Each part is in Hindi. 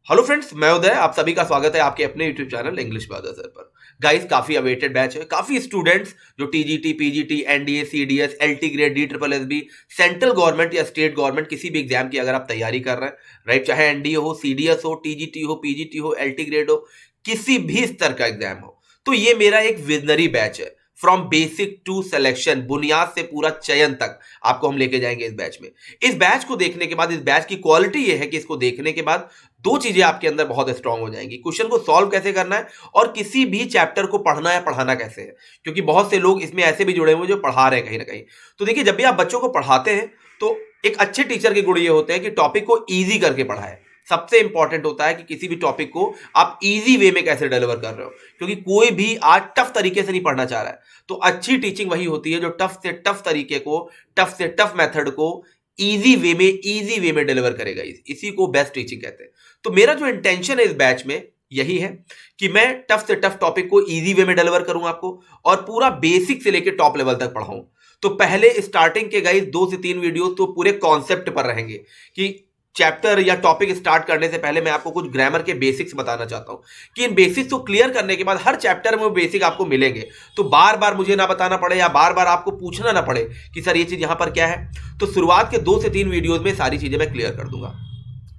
हेलो फ्रेंड्स, मैं उदय। आप सभी का स्वागत है आपके अपने YouTube channel English by Uday sir पर। गाइस, काफी अवेटेड बैच है। काफी स्टूडेंट्स जो TGT, PGT, NDA, CDS, LT grade, D triple SB, central government या स्टेट गवर्नमेंट किसी भी एग्जाम की अगर आप तैयारी कर रहे हैं, राइट, चाहे एनडीए हो, सीडीएस हो, टीजीटी हो, पीजीटी हो, एलटी ग्रेड हो, किसी भी स्तर का एग्जाम हो, तो ये मेरा एक विजनरी बैच है। फ्रॉम बेसिक टू सिलेक्शन, बुनियाद से पूरा चयन तक आपको हम लेके जाएंगे इस बैच में। इस बैच को देखने के बाद, इस बैच की क्वालिटी ये है कि इसको देखने के बाद दो चीजें आपके अंदर बहुत स्ट्रांग हो जाएंगी। क्वेश्चन को सॉल्व कैसे करना है और किसी भी चैप्टर को पढ़ना या पढ़ाना कैसे है, क्योंकि बहुत से लोग इसमें ऐसे भी जुड़े हुए जो पढ़ा रहे हैं कहीं ना कहीं। तो देखिए, जब भी आप बच्चों को पढ़ाते हैं तो एक अच्छे टीचर के गुण ये होते हैं कि टॉपिक को ईजी करके पढ़ाए। सबसे इंपॉर्टेंट होता है कि किसी भी टॉपिक को आप इजी वे में कैसे डिलीवर कर रहे हो, क्योंकि कोई भी आज टफ तरीके से नहीं पढ़ना चाह रहा है। तो अच्छी टीचिंग वही होती है जो टफ से टफ तरीके को, टफ से टफ मेथड को इजी वे में डिलीवर करेगा। इसी को बेस्ट टीचिंग कहते हैं। तो मेरा जो इंटेंशन है इस बैच में यही है कि मैं टफ से टफ टॉपिक को इजी वे में डिलीवर करूं आपको, और पूरा बेसिक से लेकर टॉप लेवल तक पढ़ाऊं। तो पहले स्टार्टिंग के गाइस 2 से 3 वीडियो तो पूरे कॉन्सेप्ट पर रहेंगे कि चैप्टर या टॉपिक स्टार्ट करने से पहले मैं आपको कुछ ग्रामर के बेसिक्स बताना चाहता हूं कि इन बेसिक्स को क्लियर करने के बाद हर चैप्टर में वो बेसिक आपको मिलेंगे, तो बार बार मुझे ना बताना पड़े या बार बार आपको पूछना ना पड़े कि सर ये चीज यहां पर क्या है। तो शुरुआत के 2 से 3 वीडियोज में सारी चीजें मैं क्लियर कर दूंगा।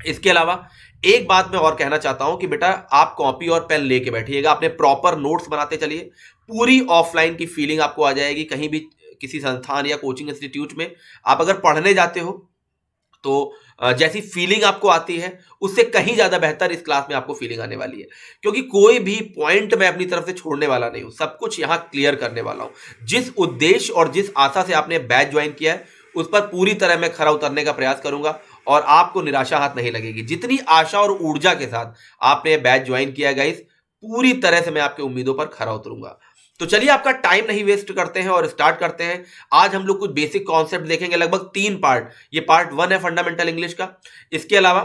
इसके अलावा एक बात मैं और कहना चाहता हूं कि बेटा, आप कॉपी और पेन लेके बैठिएगा, अपने प्रॉपर नोट्स बनाते चलिए। पूरी ऑफलाइन की फीलिंग आपको आ जाएगी। कहीं भी किसी संस्थान या कोचिंग इंस्टीट्यूट में आप अगर पढ़ने जाते हो तो जैसी फीलिंग आपको आती है उससे कहीं ज्यादा बेहतर इस क्लास में आपको फीलिंग आने वाली है, क्योंकि कोई भी पॉइंट मैं अपनी तरफ से छोड़ने वाला नहीं हूं। सब कुछ यहां क्लियर करने वाला हूं। जिस उद्देश्य और जिस आशा से आपने बैच ज्वाइन किया है उस पर पूरी तरह मैं खरा उतरने का प्रयास करूंगा, और आपको निराशा हाथ नहीं लगेगी। जितनी आशा और ऊर्जा के साथ आपने बैच ज्वाइन किया गाइस, पूरी तरह से मैं आपकी उम्मीदों पर खरा उतरूंगा। तो चलिए, आपका टाइम नहीं वेस्ट करते हैं और स्टार्ट करते हैं। आज हम लोग कुछ बेसिक कॉन्सेप्ट देखेंगे, लगभग 3 पार्ट। ये पार्ट 1 है फंडामेंटल इंग्लिश का। इसके अलावा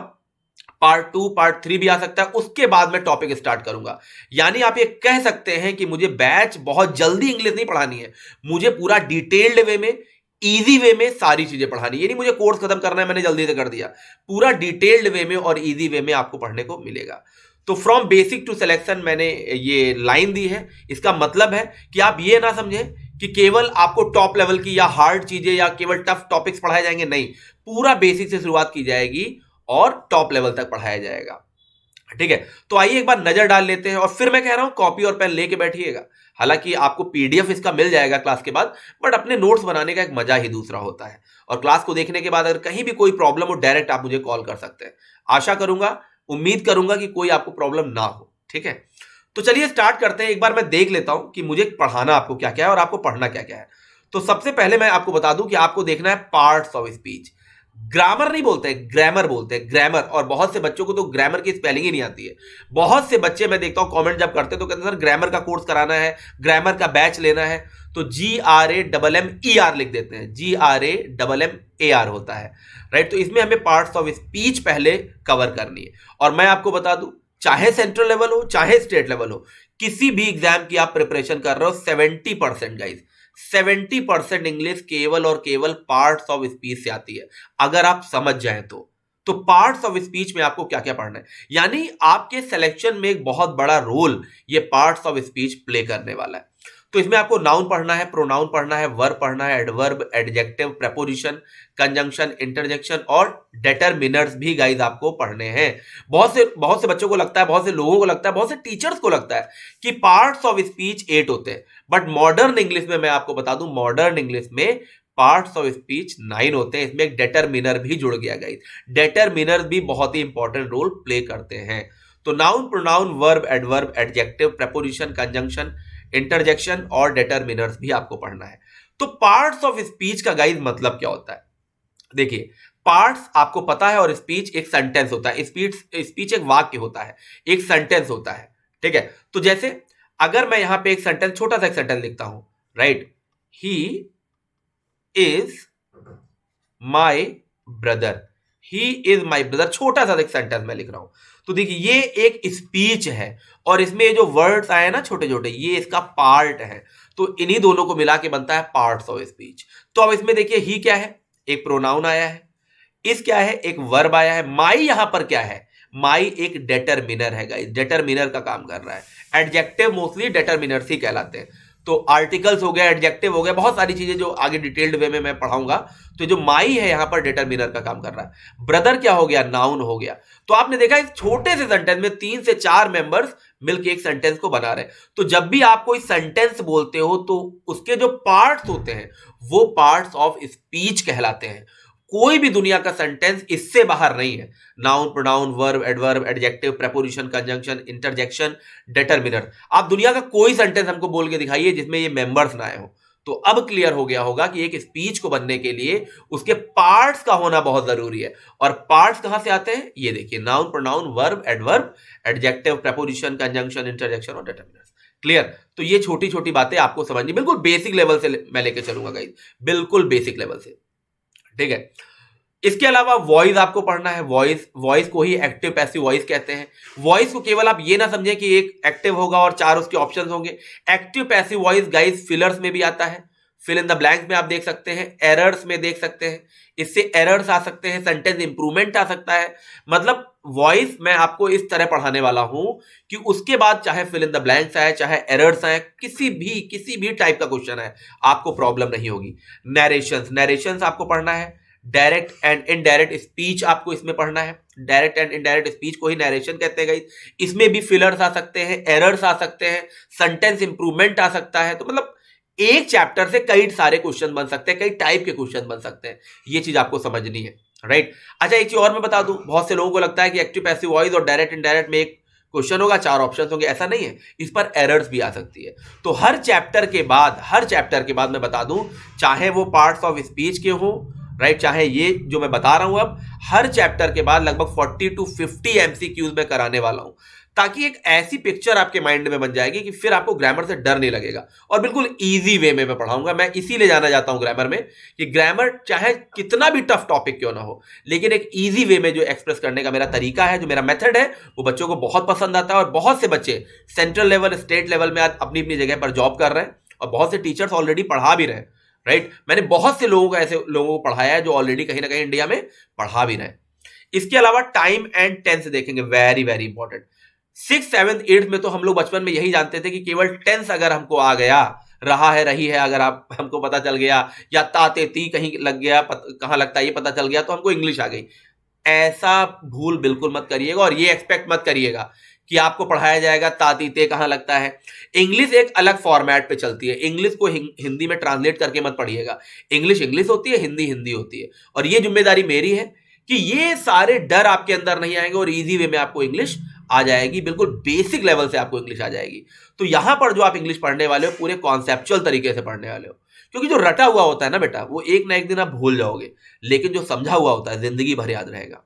पार्ट 2, पार्ट 3 भी आ सकता है। उसके बाद मैं टॉपिक स्टार्ट करूंगा। यानी आप ये कह सकते हैं कि मुझे बैच बहुत जल्दी इंग्लिश नहीं पढ़ानी है, मुझे पूरा डिटेल्ड वे में, इजी वे में सारी चीजें पढ़ानी है। ये नहीं मुझे कोर्स खत्म करना है, मैंने जल्दी से कर दिया। पूरा डिटेल्ड वे में और इजी वे में आपको पढ़ने को मिलेगा। तो फ्रॉम बेसिक टू सिलेक्शन मैंने ये लाइन दी है। इसका मतलब है कि आप ये ना समझें कि केवल आपको टॉप लेवल की या हार्ड चीजें या केवल टफ टॉपिक्स पढ़ाए जाएंगे। नहीं, पूरा बेसिक से शुरुआत की जाएगी और टॉप लेवल तक पढ़ाया जाएगा। ठीक है, तो आइए एक बार नजर डाल लेते हैं। और फिर मैं कह रहा हूं, कॉपी और पेन लेके बैठिएगा। हालांकि आपको पीडीएफ इसका मिल जाएगा क्लास के बाद, बट अपने नोट्स बनाने का एक मजा ही दूसरा होता है। और क्लास को देखने के बाद अगर कहीं भी कोई प्रॉब्लम हो, डायरेक्ट आप मुझे कॉल कर सकते हैं। आशा करूंगा, उम्मीद करूंगा कि कोई आपको प्रॉब्लम ना हो। ठीक है, तो चलिए स्टार्ट करते हैं। एक बार मैं देख लेता हूं कि मुझे पढ़ाना आपको क्या क्या है और आपको पढ़ना क्या क्या है। तो सबसे पहले मैं आपको बता दूं कि आपको देखना है पार्ट्स ऑफ स्पीच। ग्रामर नहीं बोलते, ग्रामर बोलते हैं, ग्रामर। और बहुत से बच्चों को तो ग्रामर की स्पेलिंग ही नहीं आती है। बहुत से बच्चे मैं देखता हूं कमेंट जब करते हैं तो कहते हैं सर ग्रामर का कोर्स कराना है, ग्रामर का बैच लेना है, तो GRAMMER लिख देते हैं। GRAMMAR होता है, राइट। तो इसमें हमें पार्ट्स ऑफ स्पीच पहले कवर करनी है। और मैं आपको बता दूं, चाहे सेंट्रल लेवल हो चाहे स्टेट लेवल हो, किसी भी एग्जाम की आप प्रिपरेशन कर रहे हो, 70% गाइज, 70% इंग्लिश केवल और केवल पार्ट्स ऑफ स्पीच से आती है, अगर आप समझ जाएं तो पार्ट्स ऑफ स्पीच में आपको क्या क्या पढ़ना है, यानी आपके सिलेक्शन में एक बहुत बड़ा रोल ये पार्ट्स ऑफ स्पीच प्ले करने वाला है। तो इसमें आपको नाउन पढ़ना है, प्रोनाउन पढ़ना है, वर्ब पढ़ना है, adverb, adjective, preposition, conjunction, interjection और डिटरमिनर्स भी गाइज आपको पढ़ने हैं। बहुत से बच्चों को लगता है, बहुत से लोगों को लगता है, बहुत से टीचर्स को लगता है कि पार्ट्स ऑफ स्पीच 8 होते हैं, बट मॉडर्न इंग्लिश में मैं आपको बता दूं, मॉडर्न इंग्लिश में पार्ट्स ऑफ स्पीच 9 होते हैं। इसमें एक डिटरमिनर भी जुड़ गया गाइस। डिटरमिनर भी बहुत ही इंपॉर्टेंट रोल प्ले करते हैं। तो noun, pronoun, verb, adverb, adjective, preposition, conjunction, interjection और डिटरमिनर्स भी आपको पढ़ना है। तो पार्ट्स ऑफ स्पीच का गाइस मतलब क्या होता है? देखिए, पार्ट्स आपको पता है, और स्पीच एक सेंटेंस होता है। स्पीच एक वाक्य होता है, एक सेंटेंस होता है। ठीक है, तो जैसे अगर मैं यहां पे एक सेंटेंस, छोटा सा एक सेंटेंस लिखता हूं, right, he is my brother, he is my brother, छोटा सा एक सेंटेंस मैं लिख रहा हूं। तो देखिए, ये एक स्पीच है, और इसमें जो वर्ड्स आए ना छोटे छोटे, ये इसका पार्ट है। तो इन्हीं दोनों को मिला के बनता है पार्ट्स ऑफ स्पीच। तो अब इसमें देखिए, ही क्या है? एक प्रोनाउन आया है। इस क्या है? एक वर्ब आया है। माई यहां पर क्या है? माई एक डेटरमिनर है गाइस, डेटरमिनर का काम कर रहा है। एडजेक्टिव मोस्टली डेटरमिनर्स ही कहलाते हैं। तो आर्टिकल्स हो गया, एडजेक्टिव हो गया, बहुत सारी चीजें जो आगे डिटेल्ड वे में मैं पढ़ाऊंगा। तो जो माई है यहां पर डेटरमिनर का काम कर रहा है। ब्रदर क्या हो गया, नाउन हो गया। तो आपने देखा इस छोटे से सेंटेंस में 3 से 4 मेंबर्स मिलकर एक सेंटेंस को बना रहे हैं। तो जब भी आप कोई सेंटेंस बोलते हो तो उसके जो पार्ट्स होते हैं वो पार्ट्स ऑफ स्पीच कहलाते हैं। कोई भी दुनिया का सेंटेंस इससे बाहर नहीं है। Noun, pronoun, verb, adverb, adjective, preposition, conjunction, interjection, determiner. आप दुनिया का कोई सेंटेंस हमको बोल के दिखाइए जिसमें ये मेंबर्स ना आए हो। तो अब क्लियर हो गया होगा कि एक स्पीच को बनने के लिए उसके पार्ट्स का होना बहुत जरूरी है। और पार्ट्स कहां से आते हैं, ये देखिए, noun, pronoun, verb, adverb, adjective, preposition, conjunction, interjection और डेटरमिनर। क्लियर। तो ये छोटी छोटी बातें आपको समझनी, बिल्कुल बेसिक लेवल से मैं लेके चलूंगा गाइस, बिल्कुल बेसिक लेवल से, ठीक है। इसके अलावा वॉइस आपको पढ़ना है। वॉइस को ही एक्टिव पैसिव वॉइस कहते हैं। वॉइस को केवल आप ये ना समझें कि एक एक्टिव होगा और 4 उसके ऑप्शंस होंगे। Active passive voice guys fillers में भी आता है, फिल इन द ब्लैंक्स में आप देख सकते हैं, एरर्स में देख सकते हैं। इससे एरर्स आ सकते हैं, सेंटेंस इंप्रूवमेंट आ सकता है। मतलब वॉइस मैं आपको इस तरह पढ़ाने वाला हूं कि उसके बाद चाहे फिल इन द ब्लैंक्स आए, चाहे एरर्स आए, किसी भी टाइप का क्वेश्चन है, आपको प्रॉब्लम नहीं होगी। नरेशंस आपको पढ़ना है। डायरेक्ट एंड इनडायरेक्ट स्पीच आपको इसमें पढ़ना है। डायरेक्ट एंड इनडायरेक्ट स्पीच को ही नरेशन कहते हैं गाइस। इसमें भी फिलर्स आ सकते हैं, एरर्स आ सकते हैं, सेंटेंस इंप्रूवमेंट आ सकता है। तो मतलब एक चैप्टर से कई सारे क्वेश्चन बन सकते हैं, कई टाइप के क्वेश्चन बन सकते हैं। ये चीज आपको समझनी है, राइट। अच्छा, एक चीज और मैं बता दूं, बहुत से लोगों को लगता है कि एक्टिव पैसिव वॉइस और डायरेक्ट इनडायरेक्ट में एक क्वेश्चन होगा, 4 ऑप्शंस होंगे। ऐसा नहीं है, इस पर एरर्स भी आ सकती है। तो हर चैप्टर के बाद मैं बता दूं, चाहे वो पार्ट्स ऑफ स्पीच के हो, राइट, चाहे ये जो मैं बता रहा हूं, अब हर चैप्टर के बाद लगभग 40 to 50 एमसीक्यूज में कराने वाला हूं, ताकि एक ऐसी पिक्चर आपके माइंड में बन जाएगी कि फिर आपको ग्रामर से डर नहीं लगेगा। और बिल्कुल इजी वे में मैं पढ़ाऊंगा। मैं इसीलिए जाना चाहता हूं ग्रामर में कि ग्रामर चाहे कितना भी टफ टॉपिक क्यों ना हो, लेकिन एक इजी वे में जो एक्सप्रेस करने का मेरा तरीका है, जो मेरा मेथड है, वो बच्चों को बहुत पसंद आता है। और बहुत से बच्चे सेंट्रल लेवल, स्टेट लेवल में आज अपनी अपनी जगह पर जॉब कर रहे हैं और बहुत से टीचर्स ऑलरेडी पढ़ा भी रहे हैं, राइट। मैंने बहुत से लोगों को, ऐसे लोगों को पढ़ाया है जो ऑलरेडी कहीं ना कहीं इंडिया में पढ़ा भी रहे हैं। इसके अलावा टाइम एंड टेंस देखेंगे, very very important. 6th 7th 8th में तो हम लोग बचपन में यही जानते थे कि केवल टेंस अगर हमको आ गया, रहा है, रही है, अगर आप हमको पता चल गया, या ताते ती कहीं लग गया, कहां लगता है ये पता चल गया, तो हमको इंग्लिश आ गई। ऐसा भूल बिल्कुल मत करिएगा और ये एक्सपेक्ट मत करिएगा कि आपको पढ़ाया जाएगा तातीते कहां लगता है। इंग्लिश एक अलग फॉर्मेट पे चलती है। इंग्लिश को हिंदी में ट्रांसलेट करके मत पढ़िएगा। इंग्लिश इंग्लिश होती है, हिंदी हिंदी होती है। और ये जिम्मेदारी मेरी है कि ये सारे डर आपके अंदर नहीं आएंगे और इजी वे में आपको इंग्लिश आ जाएगी, बिल्कुल बेसिक लेवल से आपको इंग्लिश आ जाएगी। तो यहां पर जो आप इंग्लिश पढ़ने वाले हो, पूरे कॉन्सेप्चुअल तरीके से पढ़ने वाले हो, क्योंकि जो रटा हुआ होता है ना बेटा, वो एक ना एक दिन आप भूल जाओगे, लेकिन जो समझा हुआ होता है जिंदगी भर याद रहेगा।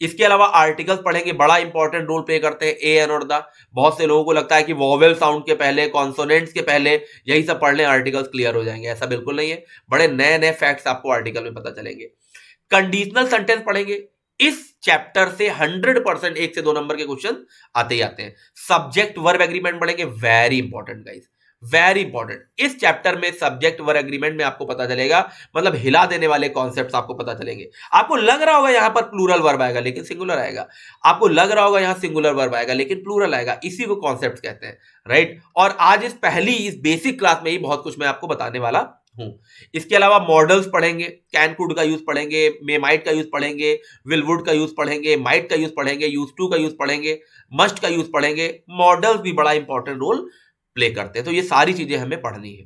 इसके अलावा आर्टिकल्स पढ़ेंगे, बड़ा इंपॉर्टेंट रोल प्ले करते हैं ए, एन और द। बहुत से लोगों को लगता है कि वॉवेल साउंड के पहले, कॉन्सोनेंट्स के पहले यही सब पढ़ लें, आर्टिकल्स क्लियर हो जाएंगे। ऐसा बिल्कुल नहीं है। बड़े नए नए फैक्ट्स आपको आर्टिकल में पता चलेंगे। कंडीशनल सेंटेंस पढ़ेंगे। इस चैप्टर से 100% 1 से 2 नंबर के क्वेश्चन आते ही आते हैं। सब्जेक्ट वर्ब एग्रीमेंट पढ़ेंगे, very important guys, very important. इस चैप्टर में सब्जेक्ट वर्ब एग्रीमेंट में आपको पता चलेगा, मतलब हिला देने वाले कॉन्सेप्ट्स आपको पता चलेंगे। आपको लग रहा होगा यहां पर प्लूरल वर्ब आएगा लेकिन सिंगुलर आएगा, आपको लग रहा होगा यहां सिंगुलर वर्ब आएगा लेकिन प्लूरल आएगा। इसी को कॉन्सेप्ट्स कहते हैं, राइट। और आज इस बेसिक क्लास में ही बहुत कुछ मैं आपको बताने वाला हूं। इसके अलावा मॉडल्स पढ़ेंगे, कैन कुड का यूज पढ़ेंगे, मे माइट का यूज पढ़ेंगे, विल वुड का यूज पढ़ेंगे, माइट का यूज पढ़ेंगे, यूज टू का यूज पढ़ेंगे, मस्ट का यूज पढ़ेंगे। मॉडल्स भी बड़ा इंपॉर्टेंट रोल प्ले करते हैं। तो ये सारी चीजें हमें पढ़नी है,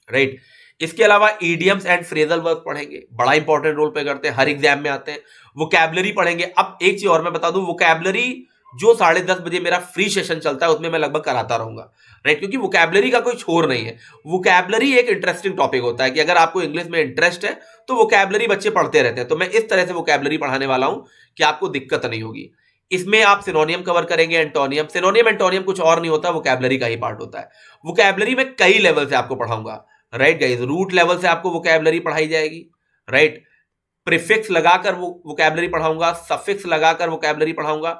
राइट। इसके अलावा इडियम्स एंड फ्रेजल वर्ब पढ़ेंगे, बड़ा इंपॉर्टेंट रोल प्ले करते हैं, हर एग्जाम में आते हैं। वोकैबुलरी पढ़ेंगे। अब एक चीज और मैं बता दूं, वोकैबुलरी जो 10:30 बजे मेरा फ्री सेशन चलता है उसमें मैं लगभग कराता रहूंगा, राइट, क्योंकि वोकैबुलरी का कोई छोर नहीं है। वोकैबुलरी एक इंटरेस्टिंग टॉपिक होता है कि अगर आपको इंग्लिश में इंटरेस्ट है तो वोकैबुलरी बच्चे पढ़ते रहते हैं। तो मैं इस तरह से वोकैबुलरी पढ़ाने वाला हूं कि आपको दिक्कत नहीं होगी। इसमें आप सिनोनियम कवर करेंगे, एंटोनियम। सिनोनियम एंटोनियम कुछ और नहीं होता, वोकैबुलरी का ही पार्ट होता है। वोकैबुलरी में कई लेवल से आपको पढ़ाऊंगा, राइट गाइस। रूट लेवल से आपको वोकैबुलरी पढ़ाई जाएगी, राइट। प्रीफिक्स लगाकर वोकैबुलरी पढ़ाऊंगा, सफिक्स लगाकर वोकैबुलरी पढ़ाऊंगा।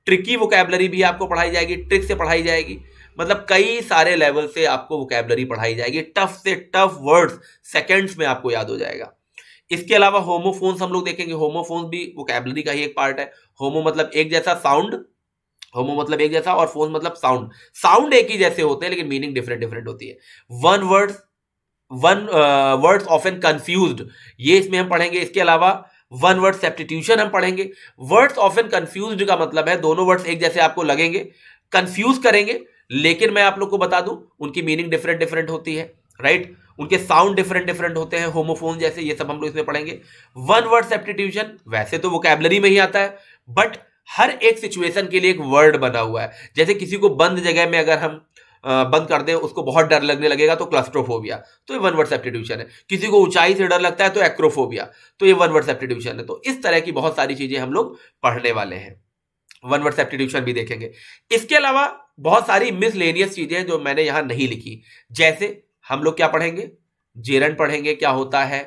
ट्रिकी वोकैबुलरी भी आपको पढ़ाई जाएगी, ट्रिक से पढ़ाई जाएगी। मतलब कई सारे लेवल से आपको वोकैबुलरी पढ़ाई जाएगी। टफ से टफ वर्ड्स सेकंड्स में आपको याद हो जाएगा। इसके अलावा होमोफोन्स हम लोग देखेंगे, होमोफोन्स भी वोकैबुलरी का ही एक पार्ट है। होमो मतलब एक जैसा, साउंड, होमो मतलब एक जैसा, और फोन मतलब साउंड। साउंड एक ही जैसे होते हैं लेकिन मीनिंग डिफरेंट डिफरेंट होती है। One word, one words often confused, ये इसमें हम पढ़ेंगे। इसके अलावा वन वर्ड सब्स्टिट्यूशन हम पढ़ेंगे। वर्ड्स ऑफन कंफ्यूज्ड का मतलब है दोनों वर्ड्स एक जैसे आपको लगेंगे, कंफ्यूज करेंगे, लेकिन मैं आप लोग को बता दूं उनकी मीनिंग डिफरेंट डिफरेंट होती है, राइट। उनके साउंड डिफरेंट डिफरेंट होते हैं, होमोफोन जैसे, ये सब हम लोग इसमें पढ़ेंगे। वन वर्ड सब्स्टिट्यूशन वैसे तो वोकैबुलरी में ही आता है, बट हर एक सिचुएशन के लिए एक वर्ड बना हुआ है। जैसे किसी को बंद जगह में अगर हम बंद कर दें, उसको बहुत डर लगने लगेगा तो क्लस्ट्रोफोबिया, तो ये वन वर्ड सब्स्टिट्यूशन है। किसी को ऊंचाई से डर लगता है तो एक्रोफोबिया, तो ये वन वर्ड सब्स्टिट्यूशन है। तो इस तरह की बहुत सारी चीजें हम लोग पढ़ने वाले हैं, वन वर्ड सब्स्टिट्यूशन भी देखेंगे। इसके अलावा बहुत सारी मिसलेनियस चीजें जो मैंने यहां नहीं लिखी, जैसे हम लोग क्या पढ़ेंगे, जेरंड पढ़ेंगे, क्या होता है,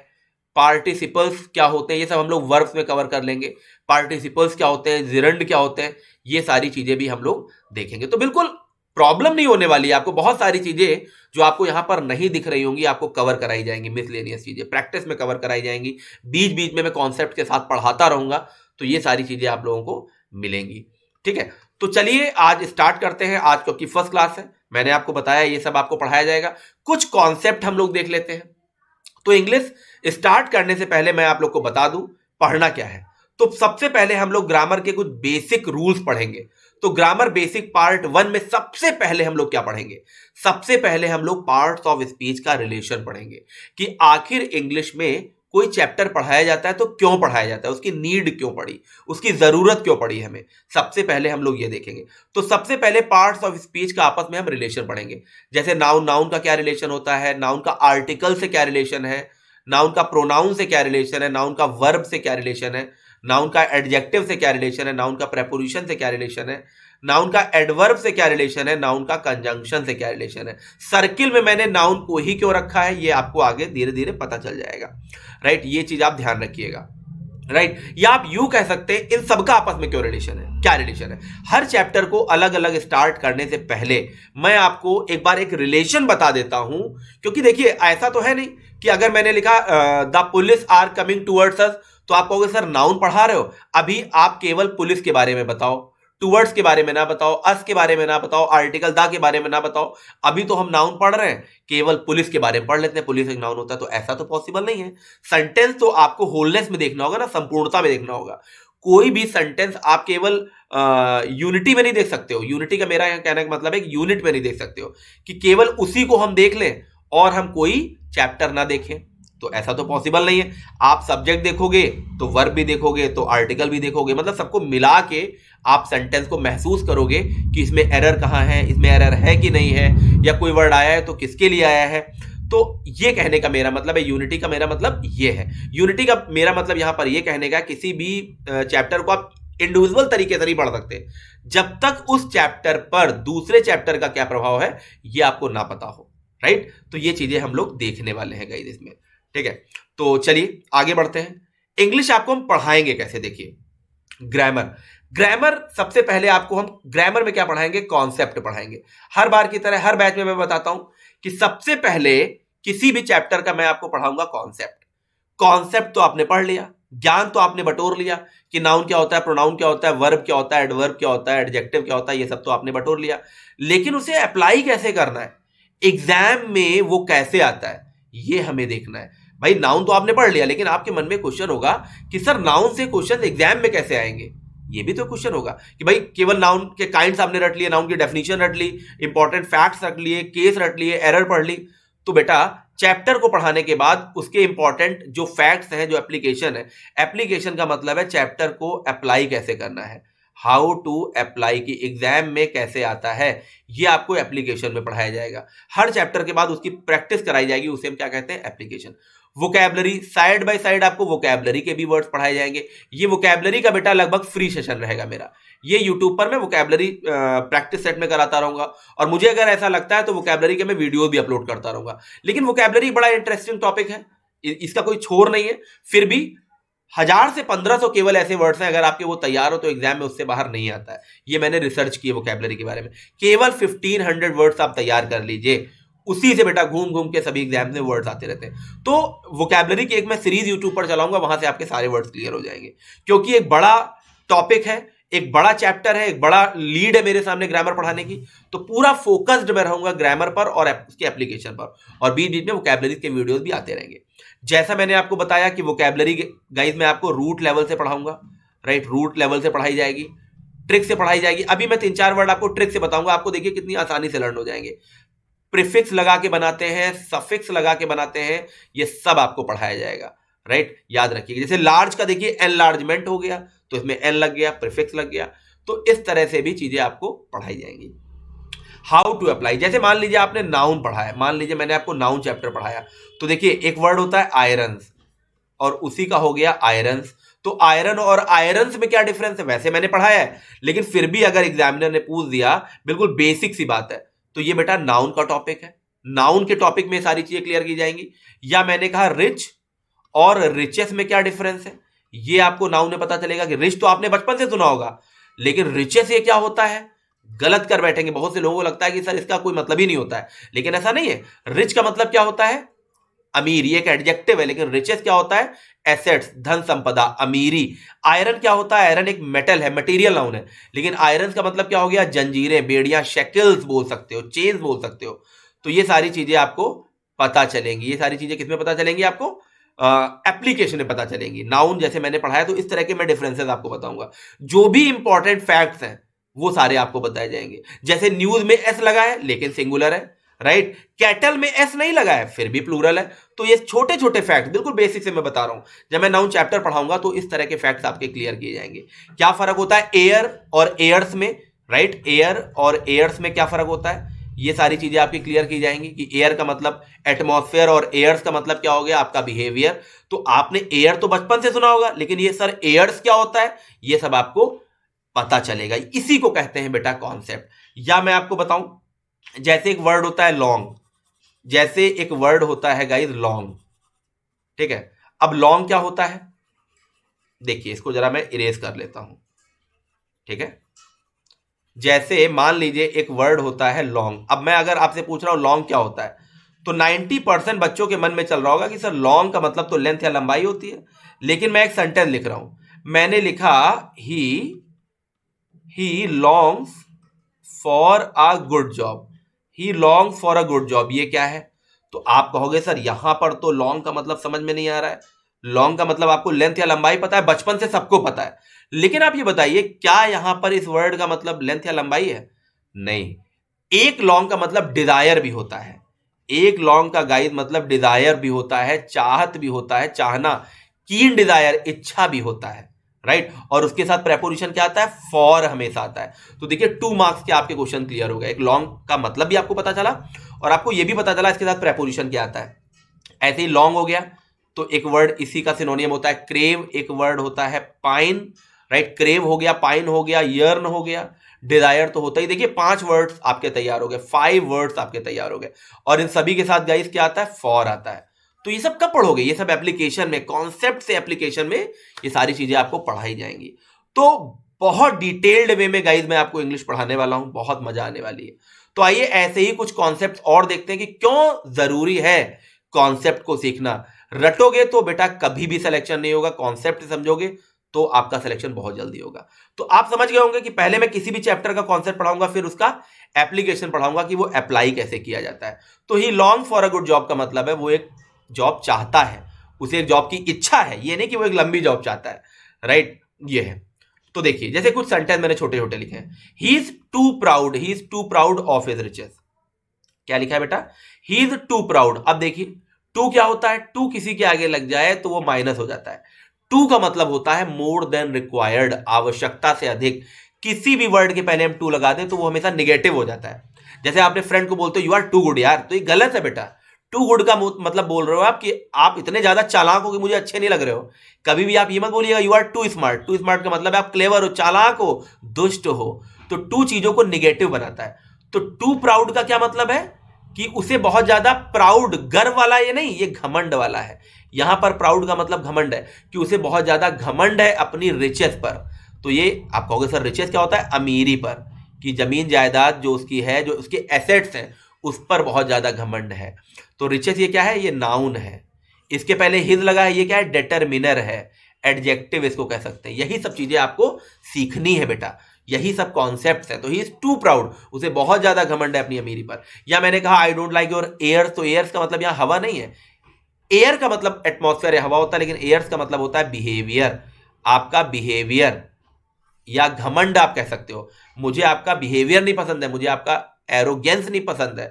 पार्टिसिपल्स क्या होते हैं, ये सब हम लोग वर्ब्स में कवर कर लेंगे। पार्टिसिपल्स क्या होते हैं, जेरंड क्या होते हैं, ये सारी चीजें भी हम लोग देखेंगे। तो बिल्कुल प्रॉब्लम नहीं होने वाली है आपको, बहुत सारी चीजें जो आपको यहां पर नहीं दिख रही होंगी आपको कवर कराई जाएंगी, मिसलेनियस चीजें प्रैक्टिस में कवर कराई जाएंगी। बीच बीच में मैं कॉन्सेप्ट के साथ पढ़ाता रहूंगा, तो ये सारी चीजें आप लोगों को मिलेंगी, ठीक है। तो चलिए आज स्टार्ट करते हैं। आज क्योंकि फर्स्ट क्लास है, मैंने आपको बताया ये सब आपको पढ़ाया जाएगा। कुछ कॉन्सेप्ट हम लोग देख लेते हैं। तो इंग्लिश स्टार्ट करने से पहले मैं आप लोग को बता दूं पढ़ना क्या है। तो सबसे पहले हम लोग ग्रामर के कुछ बेसिक रूल्स पढ़ेंगे। तो ग्रामर बेसिक पार्ट 1 में सबसे पहले हम लोग क्या पढ़ेंगे, सबसे पहले हम लोग पार्ट्स ऑफ स्पीच का रिलेशन पढ़ेंगे कि आखिर इंग्लिश में कोई चैप्टर पढ़ाया जाता है तो क्यों पढ़ाया जाता है, उसकी नीड क्यों पड़ी, उसकी जरूरत क्यों पड़ी हमें, सबसे पहले हम लोग ये देखेंगे। तो सबसे पहले पार्ट्स ऑफ स्पीच का आपस में हम रिलेशन पढ़ेंगे। जैसे नाउन, नाउन का क्या रिलेशन होता है, नाउन का आर्टिकल से क्या रिलेशन है, नाउन का प्रोनाउन से क्या रिलेशन है, नाउन का वर्ब से क्या रिलेशन है, नाउन का एडजेक्टिव से क्या रिलेशन है, नाउन का प्रेपोजिशन से क्या रिलेशन है, नाउन का एडवर्ब से क्या रिलेशन है, नाउन का कंजंक्शन से क्या रिलेशन है। सर्किल में मैंने नाउन को ही क्यों रखा है ये आपको आगे धीरे धीरे पता चल जाएगा, राइट। ये चीज आप ध्यान रखिएगा, राइट। या आप यूं कह सकते हैं इन सबका आपस में क्यों रिलेशन है, क्या रिलेशन है। हर चैप्टर को अलग अलग स्टार्ट करने से पहले मैं आपको एक बार एक रिलेशन बता देता हूं, क्योंकि देखिए ऐसा तो है नहीं कि अगर मैंने लिखा the police are coming towards us, तो आप कहोगे सर नाउन पढ़ा रहे हो, अभी आप केवल पुलिस के बारे में बताओ, टूवर्ड्स के बारे में ना बताओ, अस के बारे में ना बताओ, आर्टिकल द के बारे में ना बताओ। अभी तो हम नाउन पढ़ रहे हैं, केवल पुलिस के बारे में पढ़ लेते हैं, पुलिस एक नाउन होता है। तो ऐसा तो पॉसिबल नहीं है। सेंटेंस तो आपको होलनेस में देखना होगा ना, संपूर्णता में देखना होगा। कोई भी सेंटेंस आप केवल यूनिटी में नहीं देख सकते हो। यूनिटी का मेरा यहाँ कहने का मतलब है कि यूनिट में नहीं देख सकते हो कि केवल उसी को हम देख लें और हम कोई चैप्टर ना देखें, तो ऐसा तो पॉसिबल नहीं है। आप सब्जेक्ट देखोगे तो वर्ब भी देखोगे तो आर्टिकल भी देखोगे, मतलब सबको मिला के आप सेंटेंस को महसूस करोगे कि इसमें एरर कहाँ है, इसमें एरर है कि नहीं है, या कोई वर्ड आया है तो किसके लिए आया है। तो ये कहने का मेरा मतलब है, यूनिटी का मेरा मतलब ये है। यूनिटी का मेरा मतलब यहां पर ये कहने का, किसी भी चैप्टर को आप इंडिविजुअल तरीके से नहीं पढ़ सकते जब तक उस चैप्टर पर दूसरे चैप्टर का क्या प्रभाव है ये आपको ना पता हो, राइट। तो ये चीजें हम लोग देखने वाले हैं गाइस इसमें, ठीक है। तो चलिए आगे बढ़ते हैं। इंग्लिश आपको हम पढ़ाएंगे कैसे, देखिए ग्रामर। ग्रामर सबसे पहले आपको हम ग्रामर में क्या पढ़ाएंगे, कॉन्सेप्ट पढ़ाएंगे। हर बार की तरह हर बैच में मैं बताता हूं कि सबसे पहले किसी भी चैप्टर का मैं आपको पढ़ाऊंगा कॉन्सेप्ट। कॉन्सेप्ट तो आपने पढ़ लिया, ज्ञान तो आपने बटोर लिया कि नाउन क्या होता है, प्रोनाउन क्या होता है, वर्ब क्या होता है, एडवर्ब क्या होता है, एडजेक्टिव क्या होता है, ये सब तो आपने बटोर लिया। लेकिन उसे अप्लाई कैसे करना है, एग्जाम में वो कैसे आता है, ये हमें देखना है। भाई नाउन तो आपने पढ़ लिया, लेकिन आपके मन में क्वेश्चन होगा कि सर नाउन से क्वेश्चन एग्जाम में कैसे आएंगे, ये भी तो क्वेश्चन होगा कि भाई केवल नाउन के काइंड्स आपने रट लिए, नाउन की डेफिनेशन रट ली, इंपॉर्टेंट फैक्ट्स रट लिए, केस रट लिए, एरर पढ़ ली। तो बेटा चैप्टर को पढ़ाने के बाद उसके इंपॉर्टेंट जो फैक्ट्स हैं, जो एप्लीकेशन है, एप्लीकेशन का मतलब है चैप्टर को अप्लाई कैसे करना है, हाउ टू अप्लाई, की एग्जाम में कैसे आता है, ये आपको एप्लीकेशन में पढ़ाया जाएगा। हर चैप्टर के बाद उसकी प्रैक्टिस कराई जाएगी, उसे हम क्या कहते हैं, application. Vocabulary, side by side आपको वोकैबुलरी के भी वर्ड्स पढ़ाए जाएंगे। ये वोकैबुलरी का बेटा लगभग फ्री सेशन रहेगा मेरा, ये यूट्यूब पर मैं वोकैबुलरी प्रैक्टिस सेट में कराता रहूंगा, और मुझे अगर ऐसा लगता है तो वोकैबुलरी के मैं वीडियो भी अपलोड करता रहूंगा। लेकिन वोकैबुलरी बड़ा इंटरेस्टिंग टॉपिक है, इसका कोई छोर नहीं है। फिर भी 1000 से 1500 केवल ऐसे वर्ड्स हैं, अगर आपके वो तैयार हो तो एग्जाम में उससे बाहर नहीं आता है। ये मैंने रिसर्च की है वोकैबुलरी के बारे में, केवल 1500 वर्ड्स आप तैयार कर लीजिए, उसी से बेटा घूम घूम के सभी एग्जाम में वर्ड्स आते रहते हैं। तो वोकैबलरी की एक मैं सीरीज यूट्यूब पर चलाऊंगा, वहां से आपके सारे वर्ड्स क्लियर हो जाएंगे, क्योंकि एक बड़ा टॉपिक है, एक बड़ा चैप्टर है, एक बड़ा लीड है मेरे सामने ग्रामर पढ़ाने की। तो पूरा फोकस्ड मैं रहूंगा ग्रामर पर और उसके एप्लीकेशन पर, और बीच बीच में वोकैबलरी के वीडियोस भी आते रहेंगे। जैसा मैंने आपको बताया कि वोकैबलरी गाइस मैं आपको रूट लेवल से पढ़ाऊंगा, राइट, रूट लेवल से पढ़ाई जाएगी, ट्रिक से पढ़ाई जाएगी। अभी मैं 3-4 वर्ड आपको ट्रिक से बताऊंगा, आपको देखिए कितनी आसानी से लर्न हो जाएंगे। प्रीफिक्स लगा के बनाते हैं, सफिक्स लगा के बनाते हैं, ये सब आपको पढ़ाया जाएगा, राइट, याद रखिएगा। जैसे लार्ज का देखिए एनलार्जमेंट हो गया, तो इसमें एन लग गया, प्रीफिक्स लग गया, तो इस तरह से भी चीजें आपको पढ़ाई जाएंगी। हाउ टू अप्लाई, जैसे मान लीजिए आपने नाउन पढ़ा है, मान लीजिए मैंने आपको नाउन चैप्टर पढ़ाया, तो देखिए एक वर्ड होता है आयरन्स, और उसी का हो गया आयरन्स। तो आयरन और आयरन्स में क्या डिफरेंस है, वैसे मैंने पढ़ाया है, लेकिन फिर भी अगर एग्जामिनर ने पूछ दिया, बिल्कुल बेसिक सी बात है, तो ये बेटा नाउन का टॉपिक है, नाउन के टॉपिक में सारी चीजें क्लियर की जाएंगी। या मैंने कहा रिच और रिचेस में क्या डिफरेंस है, ये आपको नाउन में पता चलेगा कि रिच तो आपने बचपन से सुना होगा, लेकिन रिचेस ये क्या होता है, गलत कर बैठेंगे। बहुत से लोगों को लगता है कि सर इसका कोई मतलब ही नहीं होता है, लेकिन ऐसा नहीं है। रिच का मतलब क्या होता है, अमीर, ये एक एडजेक्टिव है, लेकिन रिचेस क्या होता है, एसेट्स, धन संपदा, अमीरी। आयरन क्या होता है, आयरन एक मेटल है, मटेरियल नाउन है, लेकिन आयरन का मतलब क्या हो गया, जंजीरें, बेड़ियां, शेकल्स बोल सकते हो, चेन्स बोल सकते हो। तो ये सारी चीजें आपको पता चलेंगी, ये सारी चीजें किसमें पता चलेंगी, आपको एप्लीकेशन में पता चलेंगी। नाउन जैसे मैंने पढ़ाया, तो इस तरह के मैं डिफरेंसेस आपको बताऊंगा। जो भी इंपॉर्टेंट फैक्ट्स हैं वो सारे आपको बताए जाएंगे। जैसे न्यूज में एस लगा है लेकिन सिंगुलर है, राइट, कैटल में एस नहीं लगा है फिर भी प्लूरल है। तो ये छोटे छोटे फैक्ट बिल्कुल बेसिक से मैं बता रहा हूं, जब मैं नाउन चैप्टर पढ़ाऊंगा तो इस तरह के फैक्ट्स आपके क्लियर किए जाएंगे। क्या फर्क होता है एयर और एयर्स में, राइट, एयर और एयर्स में क्या फर्क होता है, ये सारी चीजें आपकी क्लियर की जाएंगी कि एयर का मतलब एटमॉस्फेयर और एयर्स का मतलब क्या हो गया, आपका बिहेवियर। तो आपने एयर तो बचपन से सुना होगा, लेकिन ये सर एयर्स क्या होता है, ये सब आपको पता चलेगा। इसी को कहते हैं बेटा कॉन्सेप्ट। या मैं आपको बताऊं, जैसे एक वर्ड होता है लॉन्ग, जैसे एक वर्ड होता है गाइस लॉन्ग, ठीक है। अब लॉन्ग क्या होता है, देखिए इसको जरा मैं इरेज कर लेता हूं, ठीक है। जैसे मान लीजिए एक वर्ड होता है लॉन्ग, अब मैं अगर आपसे पूछ रहा हूं लॉन्ग क्या होता है, तो 90% बच्चों के मन में चल रहा होगा कि सर लॉन्ग का मतलब तो लेंथ या लंबाई होती है। लेकिन मैं एक सेंटेंस लिख रहा हूं, मैंने लिखा he longs for a good job, he long for a good job, ये क्या है। तो आप कहोगे सर यहां पर तो लॉन्ग का मतलब समझ में नहीं आ रहा है, लॉन्ग का मतलब आपको लेंथ या लंबाई पता है, बचपन से सबको पता है, लेकिन आप ये बताइए क्या यहां पर इस वर्ड का मतलब लेंथ या लंबाई है, नहीं। एक लॉन्ग का मतलब डिजायर भी होता है, एक लॉन्ग का गाइस मतलब डिजायर भी होता है, चाहत भी होता है, चाहना, कीन डिजायर, इच्छा भी होता है, राइट। और उसके साथ प्रेपोजिशन क्या आता है, फॉर हमेशा आता है। तो देखिए 2 मार्क्स के आपके क्वेश्चन क्लियर हो गए, एक लॉन्ग का मतलब भी आपको पता चला और आपको यह भी पता चला इसके साथ प्रेपोजिशन क्या आता है। ऐसे ही लॉन्ग हो गया, तो एक वर्ड इसी का सिनोनियम होता है क्रेव, एक वर्ड होता है पाइन, राइट, क्रेव हो गया, पाइन हो गया, यर्न हो गया, डिजायर तो होता ही। देखिए 5 वर्ड्स आपके तैयार हो गए, 5 वर्ड्स आपके तैयार हो गए, और इन सभी के साथ गाइस क्या आता है, फॉर आता है। तो ये सब कब पढ़ोगे, ये सब एप्लीकेशन में, कॉन्सेप्ट से एप्लीकेशन में ये सारी चीजें आपको पढ़ाई जाएंगी। तो बहुत डिटेल्ड वे में गाइस मैं आपको इंग्लिश पढ़ाने वाला हूं, बहुत मजा आने वाली है। तो आइए ऐसे ही कुछ कॉन्सेप्ट और देखते हैं कि क्यों जरूरी है कॉन्सेप्ट को सीखना। रटोगे तो बेटा कभी भी सिलेक्शन नहीं होगा, कॉन्सेप्ट समझोगे तो आपका सिलेक्शन बहुत जल्दी होगा। तो आप समझ गए होंगे कि पहले मैं किसी भी चैप्टर का कॉन्सेप्ट पढ़ाऊंगा, फिर उसका एप्लीकेशन पढ़ाऊंगा कि वो अप्लाई कैसे किया जाता है। तो he long for a good job का मतलब है वो एक जॉब चाहता है, उसे एक जॉब की इच्छा है, ये नहीं कि वो एक लंबी जॉब चाहता है, राइट, ये है। तो देखिए जैसे कुछ सेंटेंस मैंने छोटे छोटे लिखे हैं, he is too proud of his riches. क्या लिखा है बेटा, ही इज टू प्राउड। अब देखिए टू क्या होता है, टू किसी के आगे लग जाए तो वो माइनस हो जाता है। टू का मतलब होता है मोर देन रिक्वायर्ड, आवश्यकता से अधिक। किसी भी वर्ड के पहले हम टू लगा दें तो वो हमेशा निगेटिव हो जाता है। जैसे आपने फ्रेंड को बोलते हो यू आर टू गुड यार, तो ये गलत है बेटा। टू गुड का मतलब बोल रहे हो आप कि आप इतने ज्यादा चालाक हो कि मुझे अच्छे नहीं लग रहे हो। कभी भी आप ये मत बोलिएगा you are too smart, too smart का मतलब है आप क्लेवर हो, चालाक हो, दुष्ट हो। तो टू चीजों को निगेटिव बनाता है। तो टू प्राउड का क्या मतलब है कि उसे बहुत ज्यादा प्राउड, गर्व वाला, ये नहीं, ये घमंड वाला है। यहां पर प्राउड का मतलब घमंड है कि उसे बहुत ज्यादा घमंड है अपनी रिचेस पर। तो ये आप कहोगे सर रिचेस क्या होता है, अमीरी पर, कि जमीन जायदाद जो उसकी है, जो उसके एसेट्स हैं उस पर बहुत ज्यादा घमंड है। तो रिचेस ये क्या है, ये नाउन है, इसके पहले हिज लगा है, ये क्या है, डिटरमिनर है, एडजेक्टिव इसको कह सकते हैं। यही सब चीजें आपको सीखनी है बेटा, यही सब कॉन्सेप्ट्स हैं। तो ही इज टू प्राउड, उसे बहुत ज्यादा घमंड है अपनी अमीरी पर। या मैंने कहा I don't like your airs, तो एयर्स का मतलब यहां हवा नहीं है, एयर का मतलब एटमॉस्फेयर है, हवा होता है, लेकिन एयर्स का मतलब होता है बिहेवियर, आपका बिहेवियर, या घमंड आप कह सकते हो। मुझे आपका बिहेवियर नहीं पसंद है, मुझे आपका एरोगेंस नहीं पसंद है।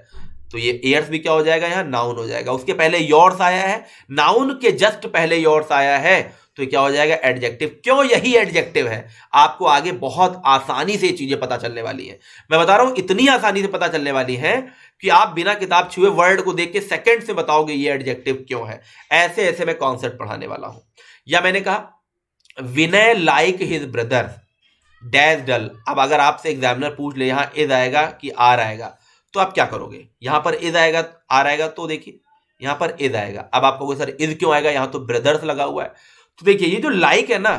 तो ये एयर्स भी क्या हो जाएगा, यहां नाउन हो जाएगा। उसके पहले योर्स आया है, नाउन के जस्ट पहले योर्स आया है, तो क्या हो जाएगा, एडजेक्टिव। क्यों यही एडजेक्टिव है, आपको आगे बहुत आसानी से चीजें पता चलने वाली है। मैं बता रहा हूं इतनी आसानी से पता चलने वाली है कि आप बिना किताब छुए वर्ड को देख के सेकंड से बताओगे ये एडजेक्टिव क्यों है। ऐसे ऐसे मैं कॉन्सेप्ट पढ़ाने वाला हूं। या मैंने कहा विनय लाइक हिज ब्रदर डैश डल। अब अगर आपसे एग्जामिनर पूछ ले यहां इज आएगा कि आर आएगा, तो आप क्या करोगे, यहां पर इज आएगा आर आएगा, तो देखिए यहां पर इज आएगा। अब आप कहोगे सर इज क्यों आएगा, यहां तो ब्रदर्स लगा हुआ है। तो देखिए ये जो लाइक है ना,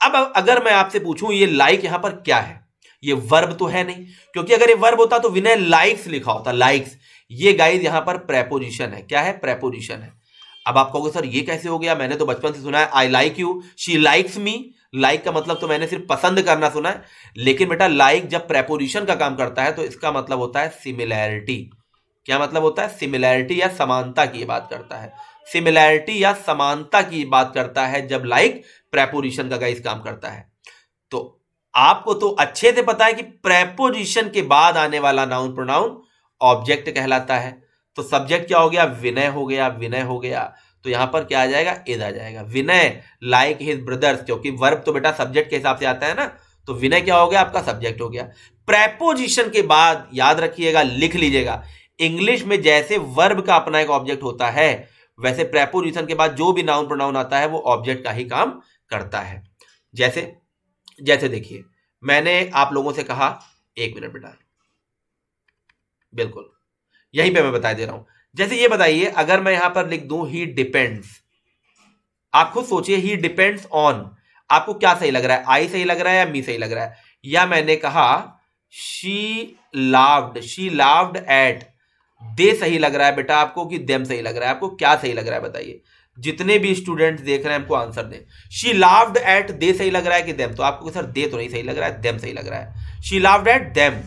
अब अगर मैं आपसे पूछूं ये लाइक यहां पर क्या है, ये वर्ब तो है नहीं, क्योंकि अगर ये वर्ब होता तो विनय लाइक्स लिखा होता, लाइक्स। ये गाइस यहां पर प्रेपोजिशन है, क्या है, प्रेपोजिशन है। अब आप कहोगे सर ये कैसे हो गया, मैंने तो बचपन से सुना है I like you, she likes me. Like का मतलब तो मैंने सिर्फ पसंद करना सुना है, लेकिन बेटा लाइक जब प्रेपोजिशन का काम करता है तो इसका मतलब होता है सिमिलैरिटी। क्या मतलब होता है, सिमिलैरिटी या समानता की बात करता है, सिमिलैरिटी या समानता की बात करता है जब लाइक प्रेपोजिशन का गाइस काम करता है। तो आपको तो अच्छे से पता है कि प्रेपोजिशन के बाद आने वाला नाउन प्रोनाउन ऑब्जेक्ट कहलाता है। तो सब्जेक्ट क्या हो गया, विनय हो गया, विनय हो गया। तो यहां पर क्या आ जाएगा, इज आ जाएगा। विनय लाइक हिज ब्रदर्स, क्योंकि वर्ब तो बेटा सब्जेक्ट के हिसाब से आता है ना, तो विनय क्या हो गया, आपका सब्जेक्ट हो गया। प्रेपोजिशन के बाद याद रखिएगा, लिख लीजिएगा, इंग्लिश में जैसे वर्ब का अपना एक ऑब्जेक्ट होता है, वैसे प्रेपोजिशन के बाद जो भी नाउन प्रोनाउन आता है वो ऑब्जेक्ट का ही काम करता है। जैसे जैसे देखिए मैंने आप लोगों से कहा, एक मिनट बेटा, बिल्कुल यहीं पे मैं बता दे रहा हूं। जैसे ये बताइए अगर मैं यहां पर लिख दूं ही डिपेंड्स, आप खुद सोचिए ही डिपेंड्स ऑन, आपको क्या सही लग रहा है, आई सही लग रहा है या मी सही लग रहा है। या मैंने कहा शी लाव्ड एट, दे सही लग रहा है बेटा आपको कि देम सही लग रहा है, आपको क्या सही लग रहा है बताइए। जितने भी स्टूडेंट्स देख रहे हैं हमको आंसर दें। शी लाव्ड एट, दे सही लग रहा है कि देम, तो आपको सर दे तो नहीं सही लग रहा है, देम सही लग रहा है। She लाव्ड at them,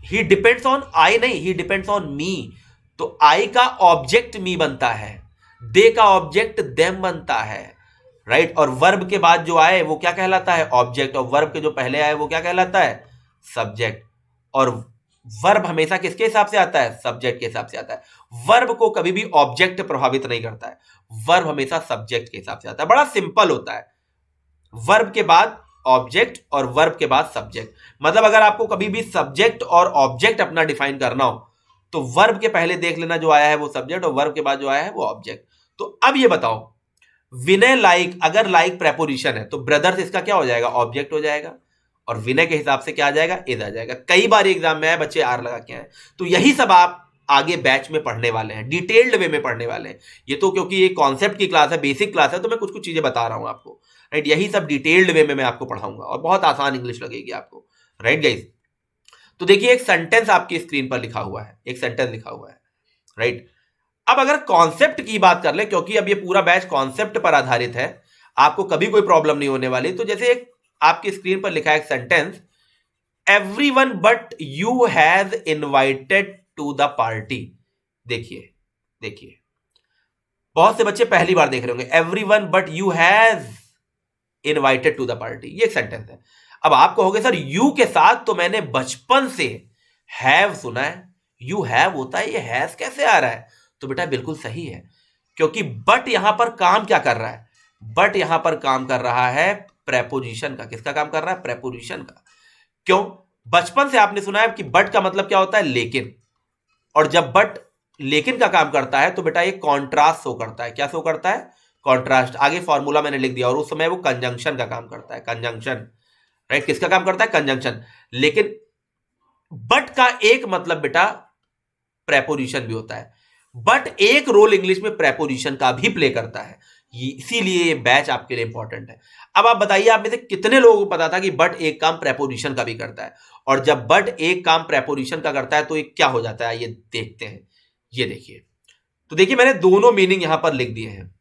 he depends on I नहीं, ही डिपेंड्स ऑन मी, तो आई का ऑब्जेक्ट मी बनता है, दे का ऑब्जेक्ट देम बनता है, राइट। और वर्ब के बाद जो आए वो क्या कहलाता है, ऑब्जेक्ट, और वर्ब के जो पहले आए वो क्या कहलाता है, सब्जेक्ट। और वर्ब हमेशा किसके हिसाब से आता है, सब्जेक्ट के हिसाब से आता है। वर्ब को कभी भी ऑब्जेक्ट प्रभावित नहीं करता है, वर्ब हमेशा सब्जेक्ट के हिसाब से आता है। बड़ा सिंपल होता है, वर्ब के बाद ऑब्जेक्ट और वर्ब के बाद सब्जेक्ट। मतलब अगर आपको कभी भी सब्जेक्ट और ऑब्जेक्ट अपना डिफाइन करना हो तो वर्ब के पहले देख लेना जो आया है वो सब्जेक्ट, और वर्ब के बाद जो आया है वो ऑब्जेक्ट। तो अब ये बताओ विनय लाइक, अगर लाइक प्रेपोजिशन है तो ब्रदर्स इसका क्या हो जाएगा, ऑब्जेक्ट हो जाएगा, और विनय के हिसाब से क्या आ जाएगा, इज आ जाएगा। कई बार एग्जाम में आए बच्चे आर लगा के आए। तो यही सब आप आगे बैच में पढ़ने वाले हैं, डिटेल्ड वे में पढ़ने वाले हैं। ये तो क्योंकि ये कॉन्सेप्ट की क्लास है, बेसिक क्लास है, तो मैं कुछ कुछ चीजें बता रहा हूं आपको, राइट। यही सब डिटेल्ड वे में मैं आपको पढ़ाऊंगा और बहुत आसान इंग्लिश लगेगी आपको, राइट गाइस। तो देखिए एक सेंटेंस आपकी स्क्रीन पर लिखा हुआ है, एक सेंटेंस लिखा हुआ है, राइट। अब अगर कॉन्सेप्ट की बात कर ले, क्योंकि अब ये पूरा बैच कॉन्सेप्ट पर आधारित है, आपको कभी कोई प्रॉब्लम नहीं होने वाली। तो जैसे एक आपकी स्क्रीन पर लिखा है एक sentence, everyone but you has invited to the party. देखिए देखिए बहुत से बच्चे पहली बार देख रहे होंगे, everyone but you has invited to the party, ये एक सेंटेंस है। अब आप कहोगे सर यू के साथ तो मैंने बचपन से हैव सुना है, यू हैव होता है, ये हैज कैसे आ रहा है। तो बेटा बिल्कुल सही है, क्योंकि बट यहां पर काम क्या कर रहा है, बट यहां पर काम कर रहा है प्रेपोजिशन का। किसका काम कर रहा है, प्रेपोजिशन का। क्यों, बचपन से आपने सुना है कि बट का मतलब क्या होता है, लेकिन। और जब बट लेकिन का काम करता है तो बेटा ये कॉन्ट्रास्ट शो करता है। क्या शो करता है, कॉन्ट्रास्ट। आगे फॉर्मूला मैंने लिख दिया, और उस समय वो कंजंक्शन का काम करता है, कंजंक्शन, राइट। किसका काम करता है, कंजंक्शन। लेकिन बट का एक मतलब बेटा प्रेपोजिशन भी होता है, बट एक रोल इंग्लिश में प्रेपोजिशन का भी प्ले करता है। इसीलिए ये बैच आपके लिए इंपॉर्टेंट है। अब आप बताइए, आप में से कितने लोगों को पता था कि बट एक काम प्रेपोजिशन का भी करता है, और जब बट एक काम प्रेपोजिशन का करता है तो ये क्या हो जाता है, ये देखते हैं। ये देखिए, तो देखिए मैंने दोनों मीनिंग यहां पर लिख दिए हैं।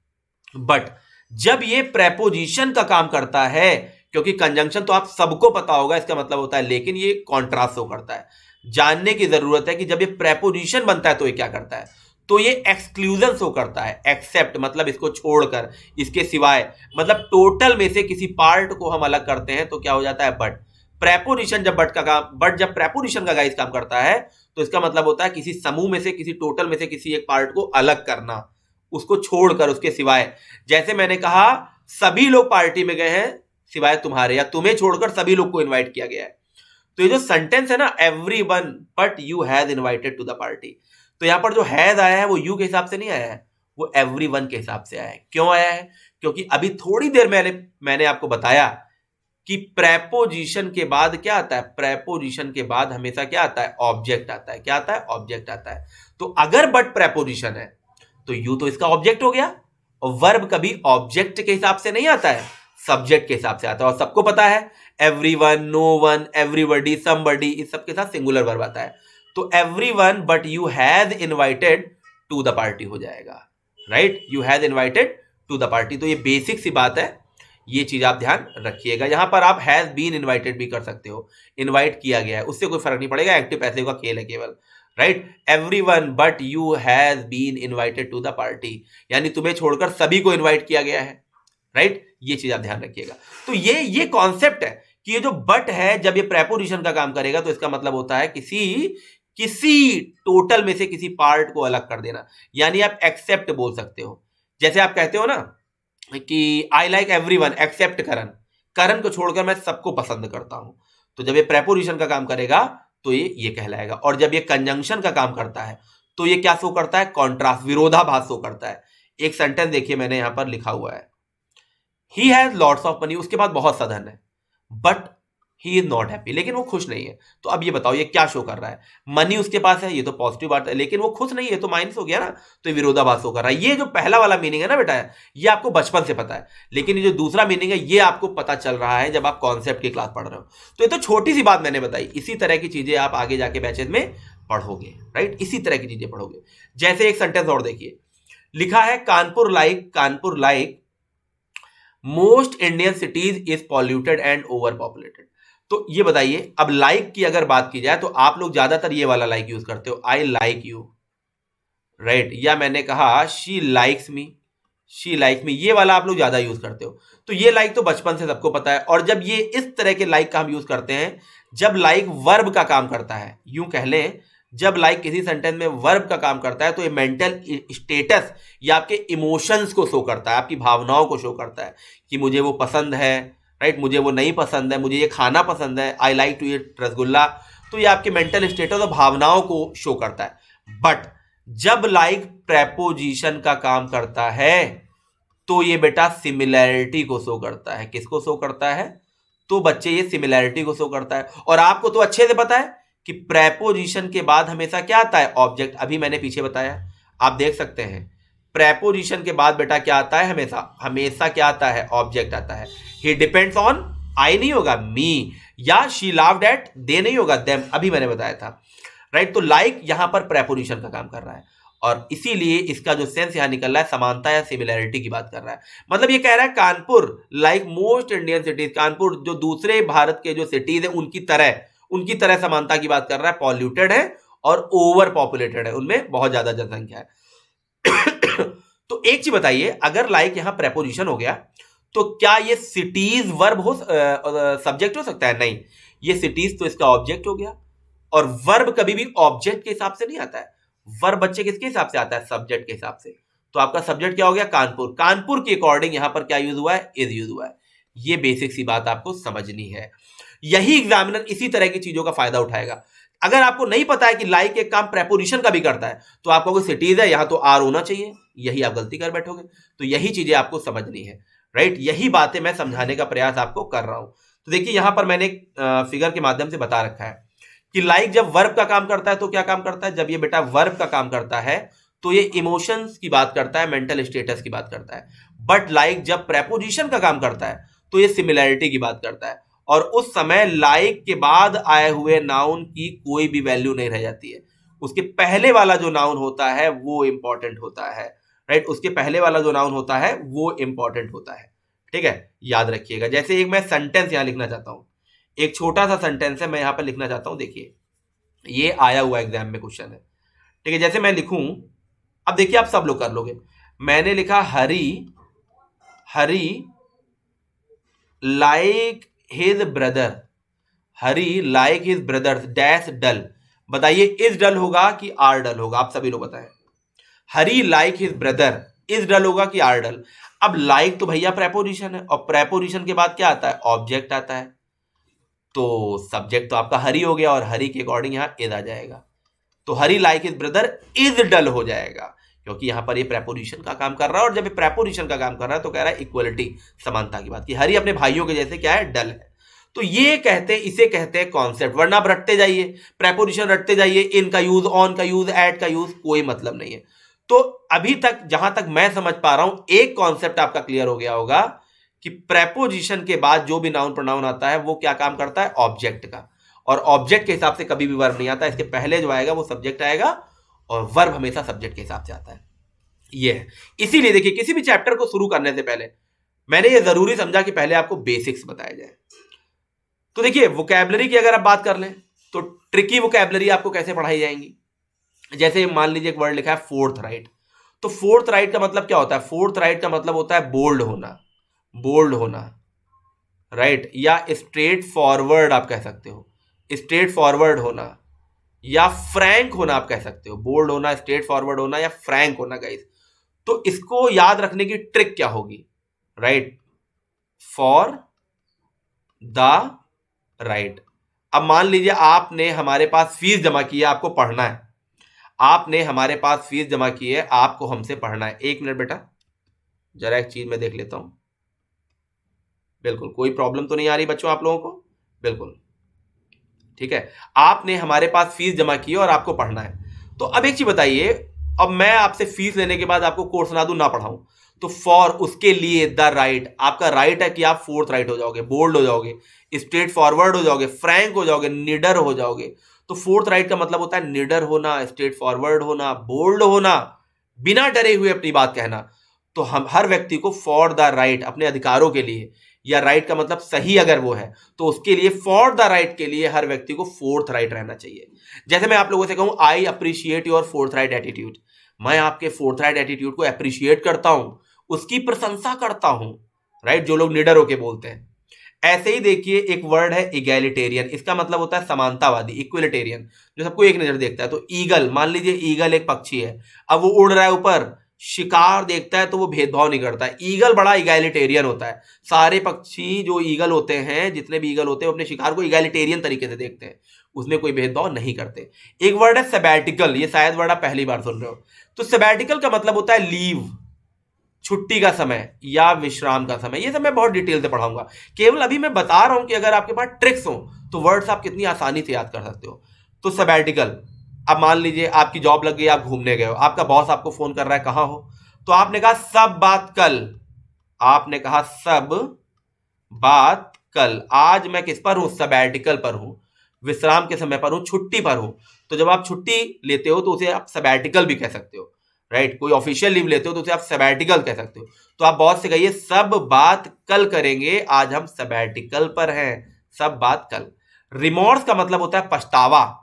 बट जब ये प्रेपोजिशन का काम करता है, क्योंकि कंजंक्शन तो आप सबको पता होगा इसका मतलब होता है, लेकिन ये कॉन्ट्रास्ट शो करता है। जानने की जरूरत है कि जब ये प्रेपोजिशन बनता है तो ये क्या करता है। तो ये एक्सक्लूजन शो करता है। एक्सेप्ट मतलब इसको छोड़कर, इसके सिवाय, मतलब टोटल में से किसी पार्ट को हम अलग करते हैं तो क्या हो जाता है, बट। प्रेपोजिशन जब बट जब प्रेपोजिशन का गाइस काम करता है तो इसका मतलब होता है किसी समूह में से, किसी टोटल में से किसी एक पार्ट को अलग करना, उसको छोड़कर, उसके सिवाय। जैसे मैंने कहा सभी लोग पार्टी में गए हैं सिवाय तुम्हारे, या तुम्हें छोड़कर सभी लोग को इनवाइट किया गया है। तो ये जो सेंटेंस है ना, everyone but you has invited to the party, तो यहां पर जो हैज आया है वो यू के हिसाब से नहीं आया है, वो एवरी वन के हिसाब से आया है। क्यों आया है? क्योंकि अभी थोड़ी देर मैंने आपको बताया कि प्रेपोजिशन के बाद क्या आता है, प्रेपोजिशन के बाद हमेशा क्या आता है, ऑब्जेक्ट आता है। क्या आता है? ऑब्जेक्ट आता है। तो अगर बट प्रेपोजिशन है तो यू तो इसका ऑब्जेक्ट हो गया, और वर्ब कभी ऑब्जेक्ट के हिसाब से नहीं आता है, सब्जेक्ट के हिसाब से आता है। और सबको पता है everyone, no one, everybody, somebody, इस सब के साथ सिंगुलर वर्ब आता है। तो everyone but you has invited to the party हो जाएगा, right? You has invited to the party. तो ये बेसिक सी बात है, ये चीज आप ध्यान रखिएगा। यहां पर आप हैज बीन इनवाइटेड भी कर सकते हो, इनवाइट किया गया है, उससे कोई फर्क नहीं पड़ेगा, एक्टिव पैसिव का खेल है केवल, right? Everyone but you has been invited to the party, यानी तुम्हें छोड़कर सभी को इनवाइट किया गया है, राइट? ये चीज आप ध्यान रखिएगा। तो ये कॉन्सेप्ट है कि ये जो बट है जब ये प्रेपोजिशन का काम करेगा तो इसका मतलब होता है किसी टोटल में से किसी पार्ट को अलग कर देना। यानी आप एक्सेप्ट बोल सकते हो, जैसे आप कहते हो ना कि आई लाइक एवरीवन एक्सेप्ट करण, करण को छोड़कर मैं सबको पसंद करता हूं। तो जब ये प्रेपोजिशन का काम करेगा तो ये कहलाएगा। और जब ये कंजंक्शन का काम करता है तो ये क्या शो करता है, कॉन्ट्रास्ट, विरोधाभास शो करता है। एक सेंटेंस देखिए मैंने यहां पर लिखा हुआ है, he has lots of money, उसके पास बहुत सा धन है, but he is not happy, लेकिन वो खुश नहीं है। तो अब ये बताओ ये क्या शो कर रहा है, मनी उसके पास है, ये तो पॉजिटिव बात है, लेकिन वो खुश नहीं है, तो माइनस हो गया ना, तो ये विरोधाभास शो कर रहा है। ये जो पहला वाला मीनिंग है ना बेटा, ये आपको बचपन से पता है, लेकिन ये जो दूसरा मीनिंग है ये आपको पता चल रहा है जब आप कॉन्सेप्ट की क्लास पढ़ रहे हो। तो ये तो छोटी सी बात मैंने बताई, इसी तरह की चीजें आप आगे जाके बैचेज में पढ़ोगे, राइट? इसी तरह की चीजें पढ़ोगे। जैसे एक सेंटेंस और देखिए, लिखा है Kanpur like most Indian cities is polluted and over populated. तो ये बताइए, अब लाइक की अगर बात की जाए तो आप लोग ज्यादातर ये वाला लाइक यूज करते हो, आई लाइक यू, राइट? या मैंने कहा she likes me, she like me, ये वाला आप लोग ज्यादा यूज करते हो। तो ये लाइक तो बचपन से सबको पता है। और जब ये इस तरह के लाइक का हम यूज करते हैं जब लाइक वर्ब का काम करता है, यूं कह लें जब लाइक किसी सेंटेंस में वर्ब का काम करता है तो ये मेंटल स्टेटस या आपके इमोशंस को शो करता है, आपकी भावनाओं को शो करता है कि मुझे वो पसंद है, राइट? मुझे वो नहीं पसंद है, मुझे ये खाना पसंद है, I like to eat rasgulla. तो ये आपके मेंटल स्टेटस और भावनाओं को शो करता है। बट जब लाइक प्रेपोजिशन का काम करता है तो ये बेटा सिमिलैरिटी को शो करता है। किसको शो करता है? तो बच्चे ये सिमिलैरिटी को शो करता है। और आपको तो अच्छे से पता है कि प्रेपोजिशन के बाद हमेशा क्या आता है, ऑब्जेक्ट। अभी मैंने पीछे बताया, आप देख सकते हैं, प्रेपोजिशन के बाद बेटा क्या आता है, हमेशा क्या आता है, ऑब्जेक्ट आता है। ही डिपेंड्स ऑन, आई नहीं होगा, मी, या शी लाव्ड एट, दे नहीं होगा, देम, अभी मैंने बताया था, राइट? तो लाइक यहां पर प्रेपोजिशन का काम कर रहा है, और इसीलिए इसका जो सेंस यहां निकल रहा है समानता या सिमिलैरिटी की बात कर रहा है। मतलब ये कह रहा है Kanpur like most Indian cities, Kanpur जो दूसरे भारत के जो सिटीज है उनकी तरह समानता की बात कर रहा है। पॉल्यूटेड है और ओवर पॉपुलेटेड है, उनमें बहुत ज्यादा जनसंख्या है। तो एक चीज बताइए, अगर लाइक यहां प्रेपोजिशन हो गया तो क्या ये सिटीज वर्ब हो, सब्जेक्ट हो सकता है? नहीं, ये सिटीज तो इसका ऑब्जेक्ट हो गया। और वर्ब कभी भी ऑब्जेक्ट के हिसाब से नहीं आता है, वर्ब बच्चे किसके हिसाब से आता है, सब्जेक्ट के हिसाब से। तो आपका सब्जेक्ट क्या हो गया, कानपुर। कानपुर के अकॉर्डिंग यहां पर क्या यूज हुआ है, इज यूज हुआ है। ये बेसिक सी बात आपको समझनी है। यही एग्जामिनर इसी तरह की चीजों का फायदा उठाएगा। अगर आपको नहीं पता है कि लाइक एक काम प्रेपोजिशन का भी करता है तो आपको कोई सिटीज है यहां तो आर होना चाहिए, यही आप गलती कर बैठोगे। तो यही चीजें आपको समझनी है, राइट? यही बातें मैं समझाने का प्रयास आपको कर रहा हूं। तो देखिए यहां पर मैंने फिगर के माध्यम से बता रखा है कि लाइक जब वर्ब का काम करता है तो क्या काम करता है, जब ये बेटा वर्ब का काम करता है तो ये इमोशंस की बात करता है, मेंटल स्टेटस की बात करता है। बट लाइक जब प्रेपोजिशन का काम करता है तो ये सिमिलैरिटी की बात करता है, और उस समय लाइक के बाद आए हुए नाउन की कोई भी वैल्यू नहीं रह जाती है, उसके पहले वाला जो नाउन होता है वो इंपॉर्टेंट होता है, राइट। उसके पहले वाला जो नाउन होता है वो इंपॉर्टेंट होता है, ठीक है, याद रखिएगा। जैसे एक मैं सेंटेंस यहां लिखना चाहता हूं, एक छोटा सा सेंटेंस है, मैं यहां पर लिखना चाहता हूं, देखिए ये आया हुआ एग्जाम में क्वेश्चन है, ठीक है। जैसे मैं लिखूं, अब देखिए आप सब लोग कर लोगे। मैंने लिखा हरी, हरी लाइक हिज ब्रदर, हरी लाइक हिज ब्रदर डैश डल। बताइए इज डल होगा कि आर डल होगा, आप सभी लोग बताएं। Hari like his brother, is dull होगा कि आर डल। अब लाइक तो भैया प्रेपोजिशन है, और प्रेपोजिशन के बाद क्या आता है, ऑब्जेक्ट आता है, तो सब्जेक्ट तो आपका हरी हो गया, और हरी के अकॉर्डिंग यहां इज आ जाएगा, तो Hari like his brother is dull हो जाएगा, क्योंकि यहां पर ये प्रेपोजिशन का काम कर रहा है, और जब ये प्रेपोजिशन का काम कर रहा है तो कह रहा है इक्वलिटी, समानता की बात की, हरी अपने भाइयों के जैसे क्या है, डल है। तो ये कहते हैं, इसे कहते हैं कॉन्सेप्ट। वरना आप रटते जाइए, प्रेपोजिशन रटते जाइए, इन का यूज, ऑन का यूज, एट का यूज, कोई मतलब नहीं है। तो अभी तक जहां तक मैं समझ पा रहा हूं, एक कॉन्सेप्ट आपका क्लियर हो गया होगा कि प्रेपोजिशन के बाद जो भी नाउन प्रोनाउन आता है वो क्या काम करता है, ऑब्जेक्ट का, और ऑब्जेक्ट के हिसाब से कभी भी वर्ब नहीं आता, इसके पहले जो आएगा वो सब्जेक्ट आएगा, और वर्ब हमेशा सब्जेक्ट के हिसाब से आता है। ये है, इसीलिए देखिए किसी भी चैप्टर को शुरू करने से पहले मैंने ये जरूरी समझा कि पहले आपको बेसिक्स बताया जाए। तो देखिए वोकैबलरी की अगर आप बात कर लें तो ट्रिकी वोकैबलरी आपको कैसे पढ़ाई जाएंगी। जैसे मान लीजिए एक वर्ड लिखा है फोर्थ राइट, तो फोर्थ राइट का मतलब क्या होता है, फोर्थ राइट का मतलब होता है बोल्ड होना, बोल्ड होना, राइट, या स्ट्रेट फॉरवर्ड आप कह सकते हो, स्ट्रेट फॉरवर्ड होना, या फ्रैंक होना आप कह सकते हो, बोल्ड होना, स्ट्रेट फॉरवर्ड होना, या फ्रैंक होना गाइस। तो इसको याद रखने की ट्रिक क्या होगी, राइट, फॉर द राइट। अब मान लीजिए आपने हमारे पास फीस जमा की है, आपको पढ़ना है, आपने हमारे पास फीस जमा की है, आपको हमसे पढ़ना है। एक मिनट बेटा, जरा एक चीज मैं देख लेता हूं, बिल्कुल कोई प्रॉब्लम तो नहीं आ रही बच्चों आप लोगों को, बिल्कुल ठीक है। आपने हमारे पास फीस जमा की है और आपको पढ़ना है। तो अब एक चीज बताइए, अब मैं आपसे फीस लेने के बाद आपको कोर्स ना दूं, ना पढ़ाऊं, तो फॉर, उसके लिए, द राइट, आपका राइट है कि आप फोर्थ राइट हो जाओगे, बोल्ड हो जाओगे, स्ट्रेट फॉरवर्ड हो जाओगे, फ्रैंक हो जाओगे, निडर हो जाओगे। तो फोर्थ राइट का मतलब होता है निडर होना, स्ट्रेट फॉरवर्ड होना, बोल्ड होना, बिना डरे हुए अपनी बात कहना। तो हम हर व्यक्ति को फॉर द राइट, अपने अधिकारों के लिए, या राइट का मतलब सही अगर वो है तो उसके लिए, फॉर द राइट के लिए हर व्यक्ति को फोर्थ राइट रहना चाहिए। जैसे मैं आप लोगों से कहूं I appreciate your fourth right attitude, मैं आपके फोर्थ राइट एटीट्यूड को अप्रिशिएट करता हूं, उसकी प्रशंसा करता हूं, राइट, जो लोग निडर होके बोलते हैं। ऐसे ही देखिए एक वर्ड है इगैलिटेरियन, इसका मतलब होता है समानतावादी, इक्विलिटेरियन, जो सबको एक नजर देखता है। तो ईगल, मान लीजिए ईगल एक पक्षी है, अब वो उड़ रहा है ऊपर, शिकार देखता है तो वो भेदभाव नहीं करता है, ईगल बड़ा इगैलिटेरियन होता है। सारे पक्षी जो ईगल होते हैं, जितने भी ईगल होते हैं, अपने शिकार को इगैलिटेरियन तरीके से देखते हैं, उसमें कोई भेदभाव नहीं करते। एक वर्ड है सबैटिकल, ये शायद वर्ड आप पहली बार सुन रहे हो। तो सबैटिकल का मतलब होता है लीव, छुट्टी का समय या विश्राम का समय। ये सब मैं बहुत डिटेल से पढ़ाऊंगा, केवल अभी मैं बता रहा हूं कि अगर आपके पास ट्रिक्स हो तो वर्ड्स आप कितनी आसानी से याद कर सकते हो। तो सबैटिकल, अब मान लीजिए आपकी जॉब लग गई, आप घूमने गए हो, आपका बॉस आपको फोन कर रहा है, कहां हो, तो आपने कहा सब बात कल, आपने कहा सब बात कल। आज मैं किस पर हूं, सबैटिकल पर हूं, विश्राम के समय पर हूं, छुट्टी पर हूं। तो जब आप छुट्टी लेते हो तो उसे आप सबैटिकल भी कह सकते हो, राइट। कोई ऑफिशियल लीव लेते हो तो उसे आप सबैटिकल कह सकते हो। तो आप बॉस से कहिए सब बात कल करेंगे, आज हम सबैटिकल पर हैं, सब बात कल। रिमोर्स का मतलब होता है पछतावा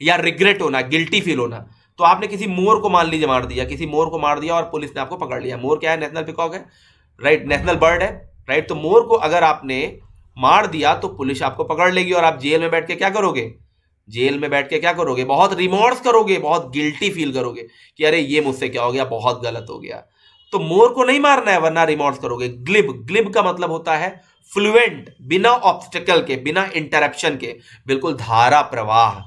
या रिग्रेट होना, गिल्टी फील होना। तो आपने किसी मोर को मान लीजिए मार दिया, किसी मोर को मार दिया और पुलिस ने आपको पकड़ लिया। मोर क्या है, नेशनल पिकॉक है, राइट, नेशनल बर्ड है, राइट। तो मोर को अगर आपने मार दिया तो पुलिस आपको पकड़ लेगी, और आप जेल में बैठ के क्या करोगे, जेल में बैठ के क्या करोगे, बहुत रिमोर्स करोगे, बहुत गिल्टी फील करोगे कि अरे ये मुझसे क्या हो गया, बहुत गलत हो गया। तो मोर को नहीं मारना है, वरना रिमोर्स करोगे। ग्लिब, ग्लिब का मतलब होता है फ्लुएंट, बिना ऑब्स्टिकल के, बिना इंटरप्शन के, बिल्कुल धारा प्रवाह।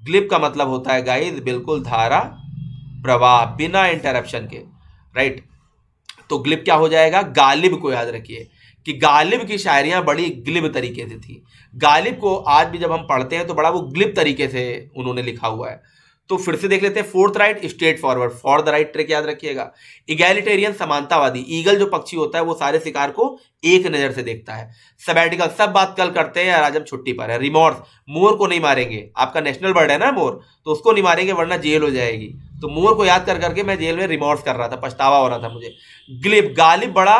ग्लिब का मतलब होता है गाइस बिल्कुल धारा प्रवाह, बिना इंटरप्शन के, राइट। तो ग्लिब क्या हो जाएगा, गालिब को याद रखिए कि गालिब की शायरियां बड़ी ग्लिब तरीके से थी। गालिब को आज भी जब हम पढ़ते हैं तो बड़ा वो ग्लिब तरीके से उन्होंने लिखा हुआ है। तो फिर से देख लेते हैं। Fourth right, straight forward, for the right trick याद रखिएगा। इगैलिटेरियन, समानतावादी, ईगल जो पक्षी होता है वो सारे शिकार को एक नजर से देखता है। सबैटिकल, सब बात कल करते हैं, आज हम छुट्टी पर है। रिमोर्स, मोर को नहीं मारेंगे, आपका नेशनल बर्ड है ना मोर, तो उसको नहीं मारेंगे वरना जेल हो जाएगी। तो मोर को याद कर करके मैं जेल में रिमोर्स कर रहा था, पछतावा हो रहा था मुझे। ग्लिप, गालिब बड़ा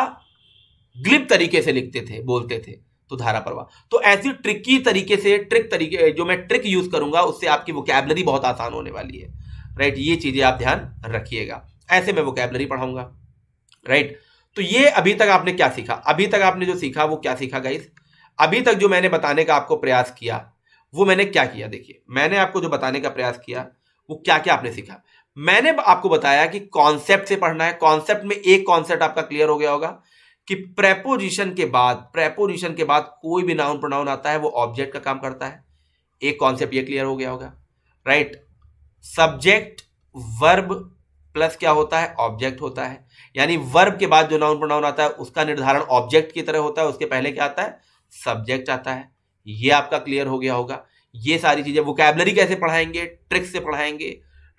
ग्लिप तरीके से लिखते थे, बोलते थे, तो धारा प्रवाह। तो ऐसी ट्रिकी तरीके से, ट्रिक तरीके जो मैं ट्रिक यूज करूंगा उससे आपकी वोकैबुलरी बहुत आसान होने वाली है। राइट, ये चीजें आप ध्यान रखिएगा, ऐसे मैं वोकैबुलरी पढ़ाऊंगा। राइट, तो ये अभी तक आपने क्या सीखा? अभी तक आपने जो सीखा वो क्या सीखा गाइस? अभी तक जो मैंने बताने का आपको प्रयास किया वो मैंने क्या किया? देखिए, मैंने आपको जो बताने का प्रयास किया वो क्या क्या आपने सीखा। मैंने आपको बताया कि कॉन्सेप्ट से पढ़ना है। कॉन्सेप्ट में एक कॉन्सेप्ट आपका क्लियर हो गया होगा कि प्रेपोजिशन के बाद कोई भी नाउन प्रोनाउन आता है वो ऑब्जेक्ट का काम करता है। एक कॉन्सेप्ट ये क्लियर हो गया होगा। राइट, सब्जेक्ट वर्ब प्लस क्या होता है? ऑब्जेक्ट होता है। यानी वर्ब के बाद जो नाउन प्रोनाउन आता है उसका निर्धारण ऑब्जेक्ट की तरह होता है, उसके पहले क्या आता है? सब्जेक्ट आता है। ये आपका क्लियर हो गया होगा। ये सारी चीजें वोकैबुलरी कैसे पढ़ाएंगे? ट्रिक्स से पढ़ाएंगे,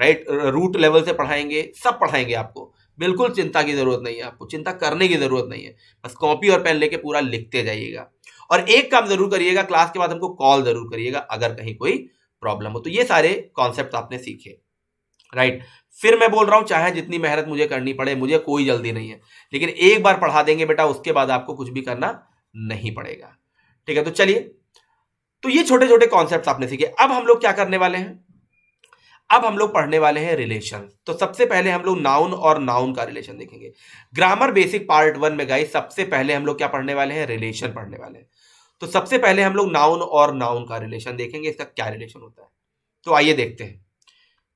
राइट, रूट लेवल से पढ़ाएंगे, सब पढ़ाएंगे आपको। बिल्कुल चिंता की जरूरत नहीं है, आपको चिंता करने की जरूरत नहीं है। बस कॉपी और पेन लेके पूरा लिखते जाइएगा। और एक काम जरूर करिएगा, क्लास के बाद हमको कॉल जरूर करिएगा अगर कहीं कोई प्रॉब्लम हो। तो ये सारे कॉन्सेप्ट आपने सीखे। राइट, फिर मैं बोल रहा हूं चाहे जितनी मेहनत मुझे करनी पड़े, मुझे कोई जल्दी नहीं है, लेकिन एक बार पढ़ा देंगे बेटा, उसके बाद आपको कुछ भी करना नहीं पड़ेगा। ठीक है, तो चलिए, तो ये छोटे छोटे कॉन्सेप्ट आपने सीखे। अब हम लोग क्या करने वाले हैं? अब हम लोग पढ़ने वाले हैं रिलेशन। तो सबसे पहले हम लोग नाउन और नाउन का रिलेशन देखेंगे। ग्रामर बेसिक पार्ट 1 में गाइस सबसे पहले हम लोग क्या पढ़ने वाले हैं? रिलेशन पढ़ने वाले हैं। तो सबसे पहले हम लोग नाउन और नाउन का रिलेशन देखेंगे, इसका क्या रिलेशन होता है। तो आइए देखते हैं।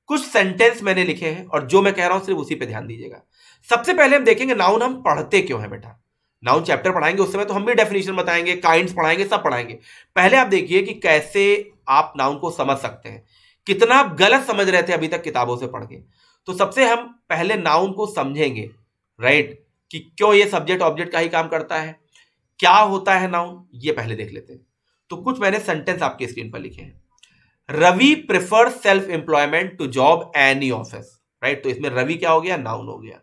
कुछ सेंटेंस मैंने लिखे हैं और जो मैं कह रहा हूं सिर्फ उसी पे ध्यान दीजिएगा। सबसे पहले हम देखेंगे नाउन हम पढ़ते क्यों है बेटा। नाउन चैप्टर पढ़ाएंगे उस समय तो हम भी डेफिनेशन बताएंगे, काइंड्स पढ़ाएंगे, सब पढ़ाएंगे। पहले आप देखिए कि कैसे आप नाउन को समझ सकते हैं, कितना आप गलत समझ रहे थे अभी तक किताबों से पढ़ के। तो सबसे हम पहले नाउन को समझेंगे, राइट, कि क्यों ये सब्जेक्ट ऑब्जेक्ट का ही काम करता है, क्या होता है नाउन, ये पहले देख लेते हैं। तो कुछ मैंने सेंटेंस आपके स्क्रीन पर लिखे हैं। Ravi prefer self employment to job any office. Right, तो इसमें रवि क्या हो गया? नाउन हो गया।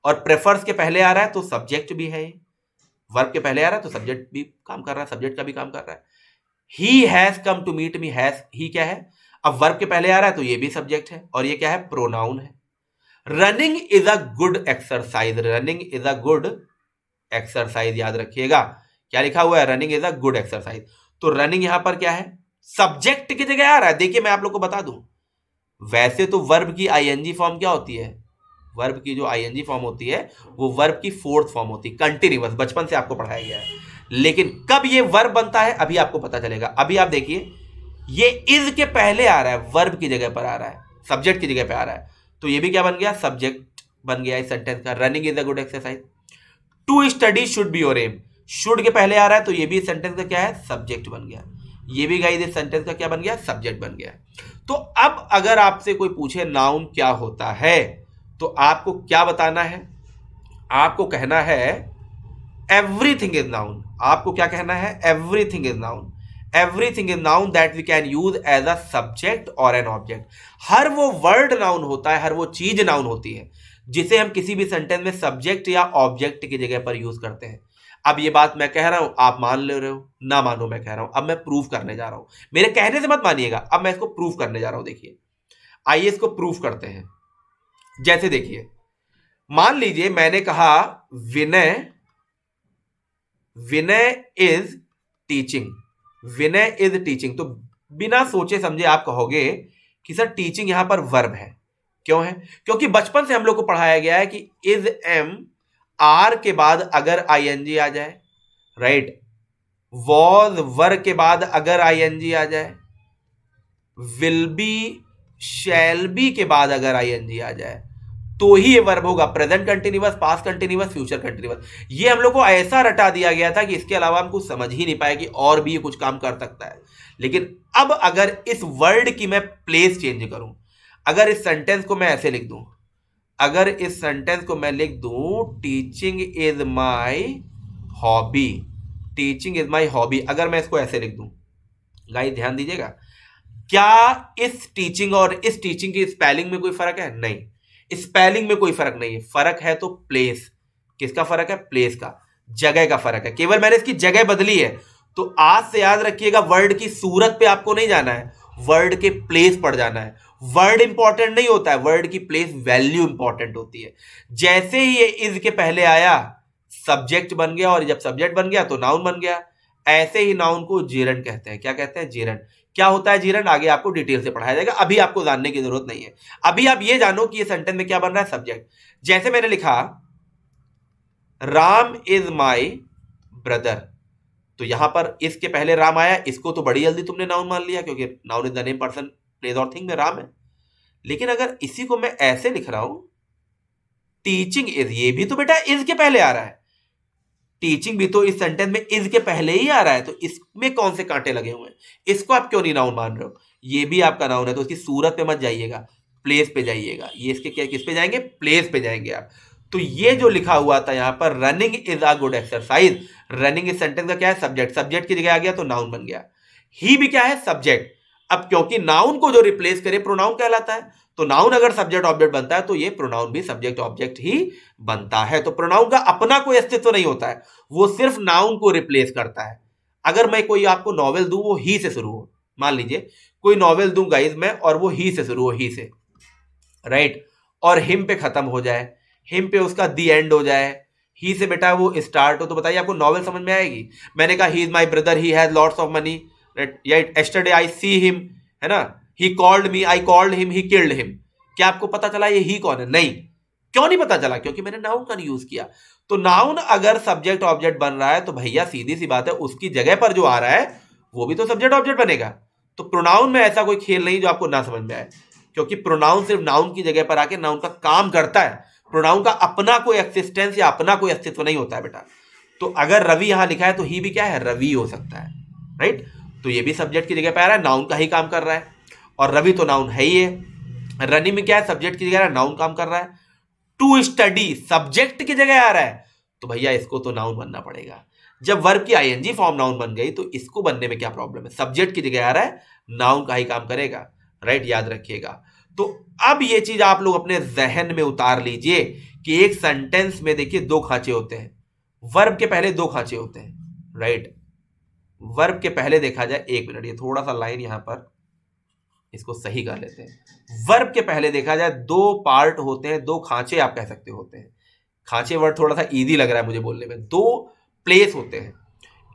और प्रेफर्स के पहले आ रहा है तो सब्जेक्ट भी है, वर्ब के पहले आ रहा है तो सब्जेक्ट भी काम कर रहा है, सब्जेक्ट का भी काम कर रहा है। He has come to meet me, has he क्या है? अब वर्ब के पहले आ रहा है तो ये भी सब्जेक्ट है, और ये क्या है? प्रोनाउन है। Running is a good exercise, running is a good exercise, याद रखिएगा क्या लिखा हुआ है? Running is a good exercise. तो रनिंग यहां पर क्या है? सब्जेक्ट की जगह आ रहा है। देखिए मैं आप लोग को बता दूं, वैसे तो वर्ब की आईएनजी फॉर्म क्या होती है? वर्ब की जो आईएनजी फॉर्म होती है वो वर्ब की फोर्थ फॉर्म होती है, कंटिन्यूअस, बचपन से आपको पढ़ाया गया है। लेकिन कब ये वर्ब बनता है अभी आपको पता चलेगा। अभी आप देखिए, ये इज के पहले आ रहा है, वर्ब की जगह पर आ रहा है, सब्जेक्ट की जगह पर आ रहा है, तो ये भी क्या बन गया? सब्जेक्ट बन गया इस सेंटेंस का। Running is a good exercise. To study should be your aim, should के पहले आ रहा है तो ये भी इस सेंटेंस का क्या है? सब्जेक्ट बन गया। ये भी गाइस इस सेंटेंस का क्या बन गया? सब्जेक्ट बन गया। तो अब अगर आपसे कोई पूछे नाउन क्या होता है तो आपको क्या बताना है? आपको कहना है एवरीथिंग इज नाउन। आपको क्या कहना है? Everything is noun. Everything is noun that we can use as a subject और एन ऑब्जेक्ट। हर वो वर्ड नाउन होता है, हर वो चीज नाउन होती है जिसे हम किसी भी सेंटेंस में सब्जेक्ट या ऑब्जेक्ट की जगह पर यूज करते हैं। अब ये बात मैं कह रहा हूं, आप मान ले रहे हो, ना मानो मैं कह रहा हूं, अब मैं प्रूफ करने जा रहा हूं। मेरे कहने से मत मानिएगा, अब मैं इसको प्रूफ करने जा रहा हूं। देखिए, आइए इसको प्रूफ करते हैं। जैसे देखिए, मान लीजिए मैंने कहा Vinay, Vinay is teaching, Vinay is teaching. तो बिना सोचे समझे आप कहोगे कि सर टीचिंग यहां पर वर्ब है। क्यों है? क्योंकि बचपन से हम लोग को पढ़ाया गया है कि इज एम, आर के बाद अगर आईएनजी आ जाए, राइट, वॉज वर्ब के बाद अगर आईएनजी आ जाए, विल बी, शैल बी के बाद अगर आईएनजी आ जाए तो ही ये वर्ब होगा। Present continuous, past continuous, future continuous. ये हम लोग को ऐसा रटा दिया गया था कि इसके अलावा हम कुछ समझ ही नहीं पाए कि और भी ये कुछ काम कर सकता है। लेकिन अब अगर इस वर्ड की मैं प्लेस चेंज करूं, अगर इस सेंटेंस को मैं ऐसे लिख दूं, अगर इस सेंटेंस को मैं लिख दूं teaching is my hobby, teaching is my hobby, अगर मैं इसको ऐसे लिख दूं, गाइस ध्यान दीजिएगा, क्या इस टीचिंग और इस टीचिंग की स्पेलिंग में कोई फर्क है? नहीं, स्पेलिंग में कोई फर्क नहीं है। फर्क है तो प्लेस। किसका फर्क है? प्लेस का, जगह का फर्क है। केवल मैंने इसकी जगह बदली है। तो आज से याद रखिएगा, वर्ड की सूरत पे आपको नहीं जाना है, वर्ड के प्लेस पर जाना है। वर्ड इंपॉर्टेंट नहीं होता है, वर्ड की प्लेस वैल्यू इंपॉर्टेंट होती है। जैसे ही ये इज के पहले आया, सब्जेक्ट बन गया, और जब सब्जेक्ट बन गया तो नाउन बन गया। ऐसे ही नाउन को जेरंड कहते हैं। क्या कहते हैं? जेरंड। क्या होता है जेरंड? आगे आपको डिटेल से पढ़ाया जाएगा, अभी आपको जानने की जरूरत नहीं है। अभी आप ये जानो कि ये सेंटेंस में क्या बन रहा है? सब्जेक्ट। जैसे मैंने लिखा राम इज माई ब्रदर, तो यहां पर इसके पहले राम आया, इसको तो बड़ी जल्दी तुमने नाउन मान लिया, क्योंकि noun is the name, person, place और थिंग में राम है। लेकिन अगर इसी को मैं ऐसे लिख रहा हूं, टीचिंग इज, ये भी तो बेटा इज के पहले आ रहा है। टीचिंग भी तो इस सेंटेंस में इज के पहले ही आ रहा है, तो इसमें कौन से कांटे लगे हुए हैं? इसको आप क्यों नहीं नाउन मान रहे हो? ये भी आपका नाउन है, तो उसकी सूरत पे मत जाइएगा, प्लेस पे जाइएगा। ये इसके क्या, किस पे जाएंगे? प्लेस पे जाएंगे आप। तो ये जो लिखा हुआ था यहां पर, running is a good exercise, running इस सेंटेंस का क्या है? सब्जेक्ट। सब्जेक्ट की जगह आ गया तो नाउन बन गया। ही भी क्या है? सब्जेक्ट। अब क्योंकि नाउन को जो रिप्लेस करे प्रोनाउन कहलाता है, तो नाउन अगर सब्जेक्ट ऑब्जेक्ट बनता है तो ये प्रोनाउन भी सब्जेक्ट ऑब्जेक्ट ही बनता है। तो प्रोनाउन का अपना कोई अस्तित्व नहीं होता है, वो सिर्फ नाउन को रिप्लेस करता है। अगर मैं कोई आपको नॉवेल दूं, वो ही से शुरू हो, मान लीजिए कोई नॉवेल दूं गाइज मैं, और वो ही से शुरू हो, ही से, राइट, और हिम पे खत्म हो जाए, हिम पे उसका दी एंड हो जाए, ही से बेटा वो स्टार्ट हो, तो बताइए आपको नॉवेल समझ में आएगी? मैंने कहा he is my brother, he has lots of money, right, yesterday I see him, है ना, he called me, I called him, he killed him. क्या आपको पता चला ये ही कौन है? नहीं। क्यों नहीं पता चला? क्योंकि मैंने नाउन का यूज किया। तो नाउन अगर सब्जेक्ट ऑब्जेक्ट बन रहा है तो भैया सीधी सी बात है, उसकी जगह पर जो आ रहा है वो भी तो सब्जेक्ट ऑब्जेक्ट बनेगा। तो प्रोनाउन में ऐसा कोई खेल नहीं जो आपको ना समझ में आए, क्योंकि प्रोनाउन सिर्फ नाउन की जगह पर आके नाउन का काम करता है। प्रोनाउन का अपना कोई एक्सिस्टेंस या अपना कोई अस्तित्व नहीं होता है बेटा। तो अगर रवि यहां लिखा है तो ही भी क्या है? रवि हो सकता है, राइट। तो ये भी सब्जेक्ट की जगह पर आ रहा है, नाउन का ही काम कर रहा है, और रवि तो नाउन है ही है। रनिंग में क्या है? सब्जेक्ट की जगह नाउन काम कर रहा है। टू स्टडी सब्जेक्ट की जगह आ रहा है, तो भैया इसको तो नाउन बनना पड़ेगा। जब वर्ब की आईएनजी फॉर्म नाउन बन गई तो इसको बनने में क्या प्रॉब्लम है? सब्जेक्ट की जगह आ रहा है, नाउन का ही काम करेगा, राइट, याद रखिएगा। तो अब ये चीज आप लोग अपने जहन में उतार लीजिए कि एक सेंटेंस में देखिए दो खांचे होते हैं, वर्ब के पहले दो खांचे होते हैं, राइट। वर्ब के पहले देखा जाए, एक मिनट, ये थोड़ा सा लाइन यहां पर इसको सही कर लेते हैं। वर्ब के पहले देखा जाए दो पार्ट होते हैं, दो खांचे आप कह सकते होते हैं। खांचे वर्ड थोड़ा सा इजी लग रहा है मुझे बोलने में। दो प्लेस होते हैं,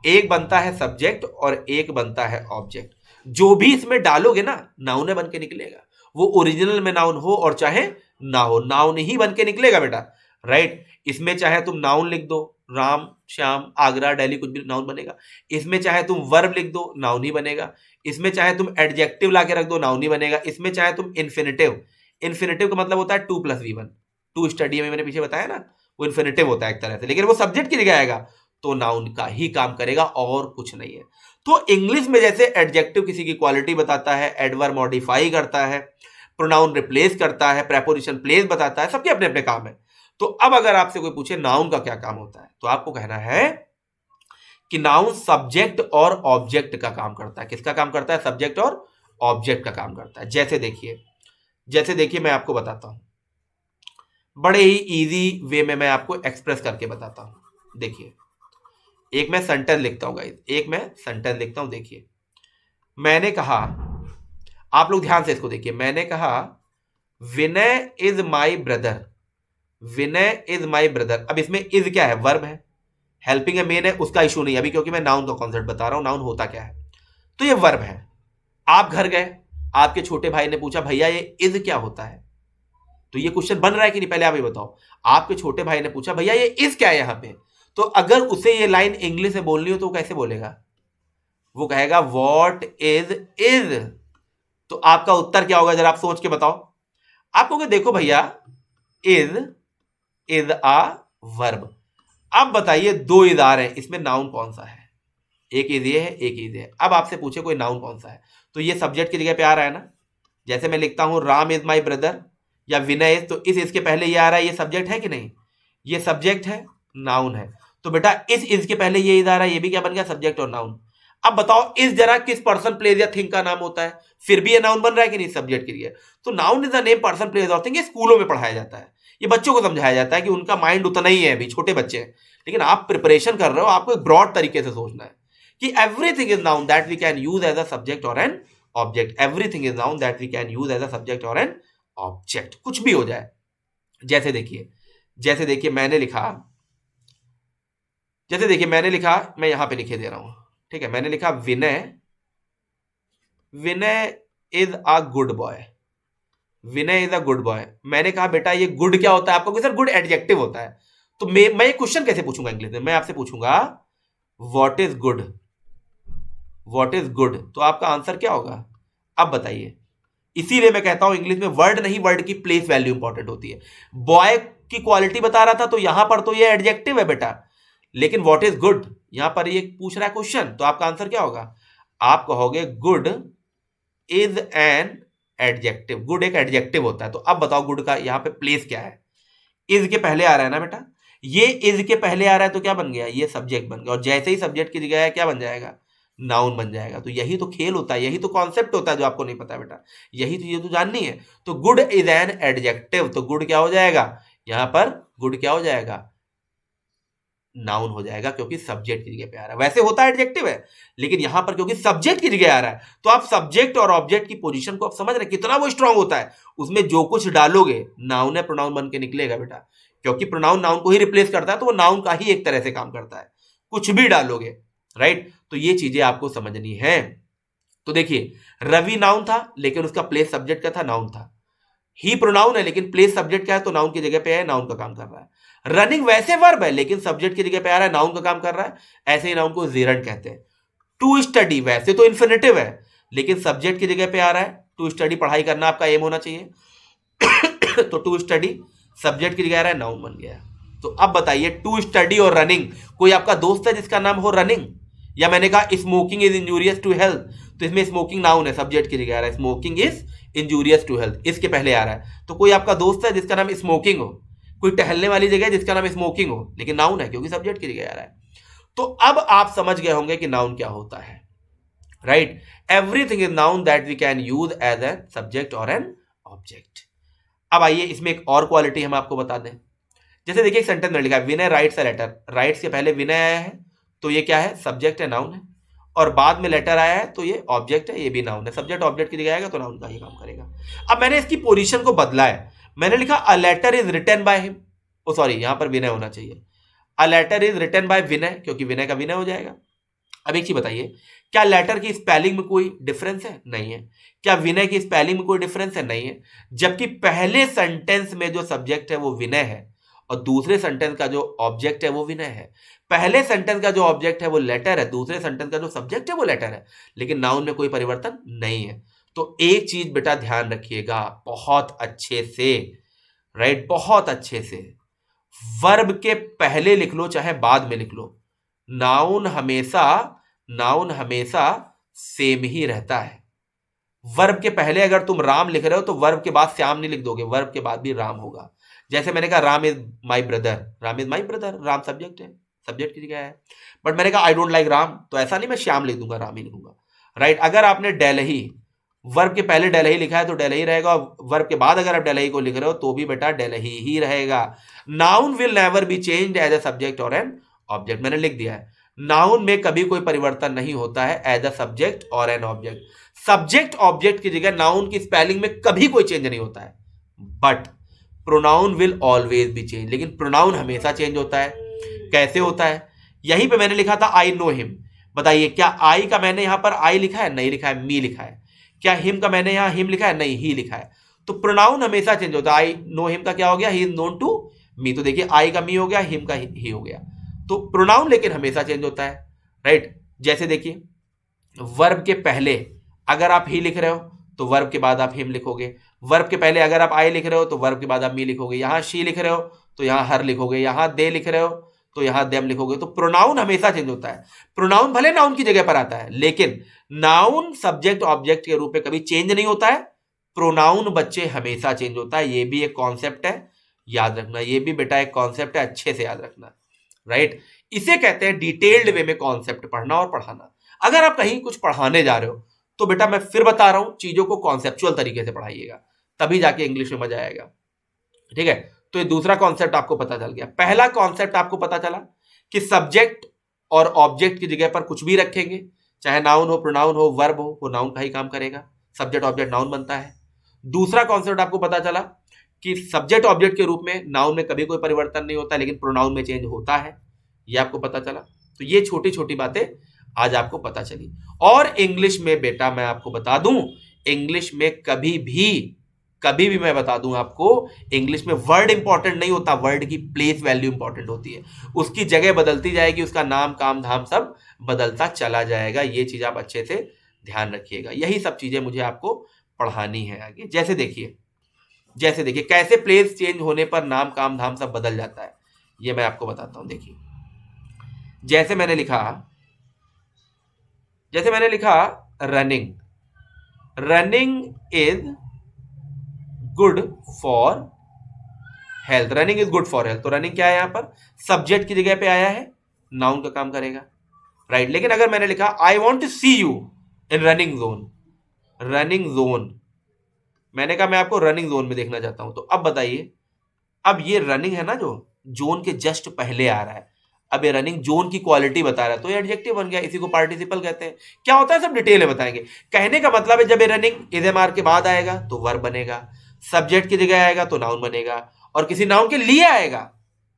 एक बनता है सब्जेक्ट और एक बनता है ऑब्जेक्ट। जो भी इसमें डालोगे ना, नाउन बन के निकलेगा। वो ओरिजिनल में नाउन हो और चाहे ना हो, नाउन ही बन के निकलेगा बेटा, राइट। इसमें चाहे तुम नाउन लिख दो, राम, श्याम, आगरा, दिल्ली, कुछ भी नाउन बनेगा। इसमें चाहे तुम वर्ब लिख दो, नाउन ही बनेगा। इसमें चाहे तुम एडजेक्टिव लाके रख दो, नाउन ही बनेगा। इसमें चाहे तुम इन्फिनेटिव, इन्फिनेटिव का मतलब होता है 2+V1, टू स्टडी में मैंने पीछे बताया ना, वो इन्फिनेटिव होता है एक तरह से, लेकिन वो सब्जेक्ट की जगह आएगा तो नाउन का ही काम करेगा और कुछ नहीं है। तो इंग्लिश में जैसे एडजेक्टिव किसी की क्वालिटी बताता है, एडवर्ब मॉडिफाई करता है, प्रोनाउन रिप्लेस करता है, प्रेपोजिशन प्लेस बताता है, सबके अपने अपने काम है। तो अब अगर आपसे कोई पूछे नाउन का क्या काम होता है, तो आपको कहना है कि नाउन सब्जेक्ट और ऑब्जेक्ट का काम करता है। किसका काम करता है? सब्जेक्ट और ऑब्जेक्ट का काम करता है। जैसे देखिए मैं आपको बताता हूं, बड़े ही इजी वे में मैं आपको एक्सप्रेस करके बताता हूं। देखिए, एक मैं सेंटेंस लिखता हूं गाइस, एक मैं सेंटेंस लिखता हूं। देखिए, मैंने कहा, आप लोग ध्यान से इसको देखिए, मैंने कहा Vinay is my brother, Vinay is my brother. अब इसमें इज क्या है? वर्ब है, हेल्पिंग ए मेन है, उसका इशू नहीं अभी, क्योंकि मैं नाउन का कॉन्सेप्ट बता रहा हूं, नाउन होता क्या है। तो ये वर्ब है। आप घर गए, आपके छोटे भाई ने पूछा भैया ये इज क्या होता है, तो ये क्वेश्चन बन रहा है कि नहीं, पहले आप ये बताओ। आपके छोटे भाई ने पूछा भैया ये इज क्या है यहां पे, तो अगर उसे ये लाइन इंग्लिश में बोलनी हो तो वो कैसे बोलेगा? वो कहेगा व्हाट इज इज। तो आपका उत्तर क्या होगा जरा आप सोच के बताओ। आप कहोगे देखो भैया इज अ वर्ब। अब बताइए दो इज आ रहे हैं, इसमें नाउन कौन सा है? एक इज ये है, एक इज है। अब आपसे पूछे कोई नाउन कौन सा है, तो ये सब्जेक्ट की जगह पे आ रहा है ना। जैसे मैं लिखता हूं राम इज माई ब्रदर या विनय इज, तो इस इसके पहले ये आ रहा है, ये सब्जेक्ट है कि नहीं? ये सब्जेक्ट है, नाउन है। तो बेटा इस के पहले ये इज आ रहा है, ये भी क्या बन गया? सब्जेक्ट और नाउन। अब बताओ इस जरा किस पर्सन प्लेस या थिंग का नाम होता है, फिर भी ये नाउन बन रहा है कि नहीं सब्जेक्ट के लिए। तो noun is the name person place और थिंग, ये स्कूलों में पढ़ाया जाता है, ये बच्चों को समझाया जाता है कि उनका माइंड उतना ही है, अभी छोटे बच्चे हैं। लेकिन आप प्रिपरेशन कर रहे हो, आपको एक ब्रॉड तरीके से सोचना है कि everything is noun that we can use as a subject और an object. Everything is noun that we can use as a subject और एन ऑब्जेक्ट, कुछ भी हो जाए। जैसे देखिए मैंने लिखा, मैं यहां पे लिखे दे रहा हूं, ठीक है। मैंने लिखा Vinay, Vinay is a good boy, Vinay is a good boy. मैंने कहा बेटा ये गुड क्या होता है, आपको सर गुड एडजेक्टिव होता है। तो मैं ये क्वेश्चन कैसे पूछूंगा इंग्लिश में, मैं आपसे पूछूंगा what is good, what is good, तो आपका आंसर क्या होगा, अब बताइए। इसीलिए मैं कहता हूं इंग्लिश में वर्ड नहीं, वर्ड की प्लेस वैल्यू इंपॉर्टेंट होती है। बॉय की क्वालिटी बता रहा था तो यहां पर तो ये एडजेक्टिव है बेटा, लेकिन व्हाट इज गुड यहां पर ये पूछ रहा है क्वेश्चन, तो आपका आंसर क्या होगा, आप कहोगे good is an adjective. Good एक एडजेक्टिव होता है। तो अब बताओ गुड का यहां पे प्लेस क्या है, इज के पहले आ रहा है ना बेटा, ये इज के पहले आ रहा है तो क्या बन गया, ये सब्जेक्ट बन गया, और जैसे ही सब्जेक्ट की जगह है क्या बन जाएगा, नाउन बन जाएगा। तो यही तो खेल होता है, यही तो कॉन्सेप्ट होता है जो आपको नहीं पता है बेटा, यही तो ये तो जाननी है। तो गुड इज एन एडजेक्टिव, तो गुड क्या हो जाएगा, यहां पर गुड क्या हो जाएगा, नाउन हो जाएगा, क्योंकि सब्जेक्ट की जगह पे आ रहा है। वैसे होता है एडजेक्टिव है, लेकिन यहां पर क्योंकि सब्जेक्ट की जगह आ रहा है, तो आप सब्जेक्ट और ऑब्जेक्ट की पोजीशन को आप समझ रहे हैं कितना वो स्ट्रांग होता है। उसमें जो कुछ डालोगे नाउन है प्रोनाउन बन के निकलेगा बेटा, क्योंकि प्रोनाउन नाउन को ही रिप्लेस करता है, तो वो नाउन का ही एक तरह से काम करता है, कुछ भी डालोगे, राइट। तो ये चीजें आपको समझनी है। तो देखिए रवि नाउन था लेकिन उसका प्लेस सब्जेक्ट का था, नाउन था। ही प्रोनाउन है लेकिन प्लेस सब्जेक्ट का है, तो नाउन की जगह पे है, नाउन का काम कर रहा है। रनिंग वैसे वर्ब है लेकिन सब्जेक्ट की जगह पे आ रहा है, नाउन का काम कर रहा है। ऐसे ही नाउन को जेरंड कहते हैं। टू स्टडी वैसे तो इन्फिनेटिव है लेकिन सब्जेक्ट की जगह पे आ रहा है, टू स्टडी पढ़ाई करना आपका एम होना चाहिए। तो टू स्टडी सब्जेक्ट की जगह आ रहा है, नाउन बन गया। तो अब बताइए टू स्टडी और रनिंग, कोई आपका दोस्त है जिसका नाम हो रनिंग, या मैंने कहा smoking is injurious to health, तो इसमें स्मोकिंग नाउन है, सब्जेक्ट की जगह आ रहा है, smoking is injurious to health, इसके पहले आ रहा है। तो कोई आपका दोस्त है जिसका नाम स्मोकिंग हो, कोई टहलने वाली जगह जिसका नाम स्मोकिंग हो, लेकिन नाउन है क्योंकि सब्जेक्ट की जगह आ रहा है। तो अब आप समझ गए होंगे कि नाउन क्या होता है, right. Everything is noun that we can use as a subject और एन ऑब्जेक्ट। अब आइए इसमें एक और क्वालिटी हम आपको बता दें। जैसे देखिए एक सेंटेंस में लिखा है विनय राइट्स अ लेटर, राइट्स के पहले विनय आया है तो ये क्या है, सब्जेक्ट है, नाउन है। और बाद में लेटर आया है तो ये ऑब्जेक्ट है, ये भी नाउन है। सब्जेक्ट ऑब्जेक्ट की जगह आएगा तो नाउन का ही काम करेगा। अब मैंने इसकी पोजीशन को बदला है, मैंने लिखा a letter is written by him, oh sorry यहां पर विनय होना चाहिए, a letter is written by Vinay, क्योंकि विनय का विनय हो जाएगा। अब एक चीज बताइए, क्या लेटर की स्पेलिंग में कोई डिफरेंस है, नहीं है। क्या विनय की स्पेलिंग में कोई डिफरेंस है, नहीं है। जबकि पहले सेंटेंस में जो सब्जेक्ट है वो विनय है और दूसरे सेंटेंस का जो ऑब्जेक्ट है वो विनय है। पहले सेंटेंस का जो ऑब्जेक्ट है वो लेटर है, दूसरे सेंटेंस का जो सब्जेक्ट है वो लेटर है, लेकिन नाउन में कोई परिवर्तन नहीं है। तो एक चीज बेटा ध्यान रखिएगा बहुत अच्छे से, राइट, बहुत अच्छे से, वर्ब के पहले लिख लो चाहे बाद में लिख लो, नाउन हमेशा सेम ही रहता है। वर्ब के पहले अगर तुम राम लिख रहे हो तो वर्ब के बाद श्याम नहीं लिख दोगे, वर्ब के बाद भी राम होगा। जैसे मैंने कहा Ram is my brother, Ram is my brother, Ram subject है, सब्जेक्ट की जगह है। बट मैंने कहा आई डोंट लाइक राम, तो ऐसा नहीं मैं श्याम लिख दूंगा, राम ही लिखूंगा, राइट। अगर आपने डेलही, वर्ब के पहले डेलही लिखा है तो डेलही रहेगा, और वर्ब के बाद अगर आप डेलही को लिख रहे हो तो भी बेटा डेलही ही रहेगा। Noun will never be changed as a subject और एन ऑब्जेक्ट, मैंने लिख दिया है। नाउन में कभी कोई परिवर्तन नहीं होता है एज अ सब्जेक्ट और एन ऑब्जेक्ट। सब्जेक्ट ऑब्जेक्ट की जगह नाउन की स्पेलिंग में कभी कोई चेंज नहीं होता है, but pronoun will always be change, लेकिन प्रोनाउन हमेशा चेंज होता है। कैसे होता है, यहीं पे मैंने लिखा था आई नो हिम, बताइए क्या आई का मैंने यहां पर आई लिखा है, नहीं लिखा है, मी लिखा है। क्या हिम का मैंने यहां हिम लिखा है, नहीं, ही लिखा है। तो प्रोनाउन हमेशा चेंज होता है। आई नो हिम का क्या हो गया, he is known to me, तो देखिए आई का मी हो गया, हिम का ही हो गया। तो प्रोनाउन लेकिन हमेशा चेंज होता है, राइट। जैसे देखिए वर्ब के पहले अगर आप ही लिख रहे हो तो वर्ब के बाद आप हिम लिखोगे, वर्ब के पहले अगर आप आई लिख रहे हो तो वर्ब के बाद आप मी लिखोगे, यहां शी लिख रहे हो तो यहां हर लिखोगे, यहां दे लिख रहे हो तो यहां देम लिखोगे। तो प्रोनाउन हमेशा चेंज होता है। प्रोनाउन भले नाउन की जगह पर आता है लेकिन नाउन सब्जेक्ट ऑब्जेक्ट के रूप में कभी चेंज नहीं होता है, प्रोनाउन बच्चे हमेशा चेंज होता है। ये भी एक कॉन्सेप्ट है, याद रखना, ये भी बेटा एक कॉन्सेप्ट है, अच्छे से याद रखना, राइट। इसे कहते हैं डिटेल्ड वे में कॉन्सेप्ट पढ़ना और पढ़ाना। अगर आप कहीं कुछ पढ़ाने जा रहे हो तो बेटा मैं फिर बता रहा हूं, चीजों को कॉन्सेप्चुअल तरीके से पढ़ाइएगा, तभी जाके इंग्लिश में मजा आएगा। ठीक है, तो ये दूसरा कॉन्सेप्ट आपको पता चल गया। पहला कॉन्सेप्ट आपको पता चला कि सब्जेक्ट और ऑब्जेक्ट की जगह पर कुछ भी रखेंगे, चाहे नाउन हो, प्रोनाउन हो, वर्ब हो, वो नाउन का ही काम करेगा, सब्जेक्ट ऑब्जेक्ट नाउन बनता है। दूसरा कॉन्सेप्ट आपको पता चला कि सब्जेक्ट ऑब्जेक्ट के रूप में नाउन में कभी कोई परिवर्तन नहीं होता, लेकिन प्रोनाउन में चेंज होता है, ये आपको पता चला। तो ये छोटी छोटी बातें आज आपको पता चली। और इंग्लिश में बेटा मैं आपको बता दूं, इंग्लिश में कभी भी मैं बता दूं आपको, इंग्लिश में वर्ड इंपॉर्टेंट नहीं होता, वर्ड की प्लेस वैल्यू इंपॉर्टेंट होती है। उसकी जगह बदलती जाएगी, उसका नाम काम धाम सब बदलता चला जाएगा। ये चीज आप अच्छे से ध्यान रखिएगा। यही सब चीजें मुझे आपको पढ़ानी है आगे। जैसे देखिए कैसे प्लेस चेंज होने पर नाम काम धाम सब बदल जाता है, ये मैं आपको बताता हूं। देखिए जैसे मैंने लिखा running is good for health, running is good for health. तो रनिंग क्या है, यहां पर सब्जेक्ट की जगह पे आया है, नाउन का काम करेगा, राइट। लेकिन अगर मैंने लिखा I want to see you in running zone, मैंने कहा मैं आपको रनिंग जोन में देखना चाहता हूं। तो अब बताइए, अब ये रनिंग है ना जो जोन के जस्ट पहले आ रहा है, अब ये रनिंग जोन की क्वालिटी बता रहा है, तो ये एडजेक्टिव बन गया, इसी को पार्टिसिपल कहते हैं। क्या होता है सब डिटेल में बताएंगे। कहने का मतलब है जब ये रनिंग इज़ेमार के बाद आएगा तो वर्ब बनेगा, सब्जेक्ट की जगह आएगा तो नाउन बनेगा, और किसी नाउन के लिए आएगा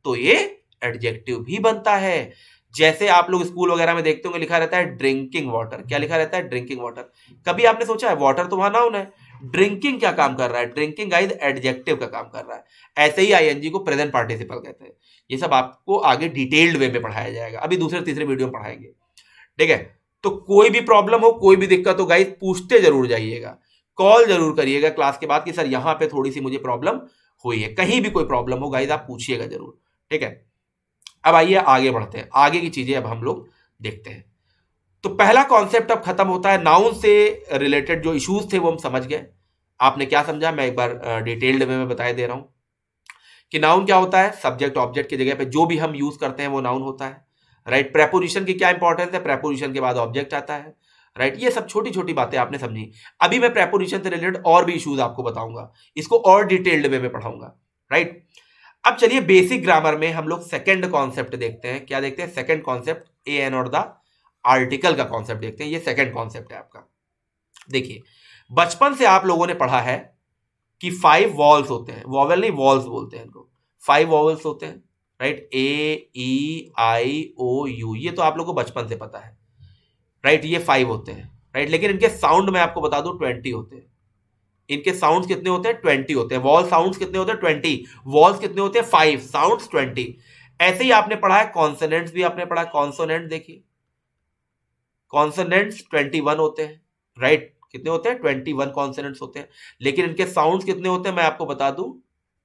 तो ये एडजेक्टिव भी बनता है। जैसे आप लोग स्कूल वगैरह में देखते होंगे लिखा रहता है ड्रिंकिंग वाटर, क्या लिखा रहता है, ड्रिंकिंग वाटर। कभी आपने सोचा है वाटर तो वहां नाउन है, ड्रिंकिंग क्या काम कर रहा है, ड्रिंकिंग गाइस एडजेक्टिव का काम कर रहा है। ऐसे ही आईएनजी को प्रेजेंट पार्टिसिपल कहते हैं। ये सब आपको आगे डिटेल्ड वे में पढ़ाया जाएगा, अभी दूसरे तीसरे वीडियो में पढ़ाएंगे। ठीक है, तो कोई भी प्रॉब्लम हो, कोई भी दिक्कत हो गाइस, पूछते जरूर जाइएगा, कॉल जरूर करिएगा क्लास के बाद कि सर यहाँ पे थोड़ी सी मुझे प्रॉब्लम हुई है। कहीं भी कोई प्रॉब्लम हो गाइस आप पूछिएगा जरूर। ठीक है, अब आइए आगे बढ़ते हैं, आगे की चीजें अब हम लोग देखते हैं। तो पहला कॉन्सेप्ट अब खत्म होता है, नाउन से रिलेटेड जो इश्यूज थे वो हम समझ गए। आपने क्या समझा मैं एक बार डिटेल्ड वे में बता दे रहा हूं कि नाउन क्या होता है, सब्जेक्ट ऑब्जेक्ट की जगह पे जो भी हम यूज करते हैं वो नाउन होता है, राइट। प्रेपोजिशन की क्या इंपॉर्टेंस है, प्रेपोजिशन के बाद ऑब्जेक्ट आता है, राइट। ये सब छोटी छोटी बातें आपने समझी। अभी मैं प्रेपोजिशन से रिलेटेड और भी इश्यूज आपको बताऊंगा, इसको और डिटेल्ड वे में पढ़ाऊंगा, राइट। अब चलिए बेसिक ग्रामर में हम लोग सेकंड कॉन्सेप्ट देखते हैं। क्या देखते हैं, सेकंड कॉन्सेप्ट, ए एन और द आर्टिकल का कॉन्सेप्ट देखते हैं। ये सेकंड कॉन्सेप्ट है आपका। देखिए बचपन से आप लोगों ने पढ़ा है कि 5 वॉल्स होते हैं, वॉवेल नहीं वॉल्स बोलते हैं इनको, 5 वॉवेल्स होते हैं, right. A E I O you, ये तो आप लोगों को बचपन से पता है, राइट। ये 5 होते हैं, राइट। लेकिन इनके साउंड मैं आपको बता दूं 20 होते हैं। इनके साउंड्स कितने होते हैं, 20 होते हैं। वॉल साउंड्स कितने होते हैं, 20। वॉल्स कितने होते हैं, 5। साउंड्स 20। ऐसे ही आपने पढ़ा है कॉन्सोनेंट्स भी आपने पढ़ा, कॉन्सोनेंट देखिए, कॉन्सोनेंट्स 21 होते हैं, राइट। कितने होते हैं, 21 कॉन्सोनेंट्स होते हैं। लेकिन इनके साउंड्स कितने होते हैं मैं आपको बता दूं,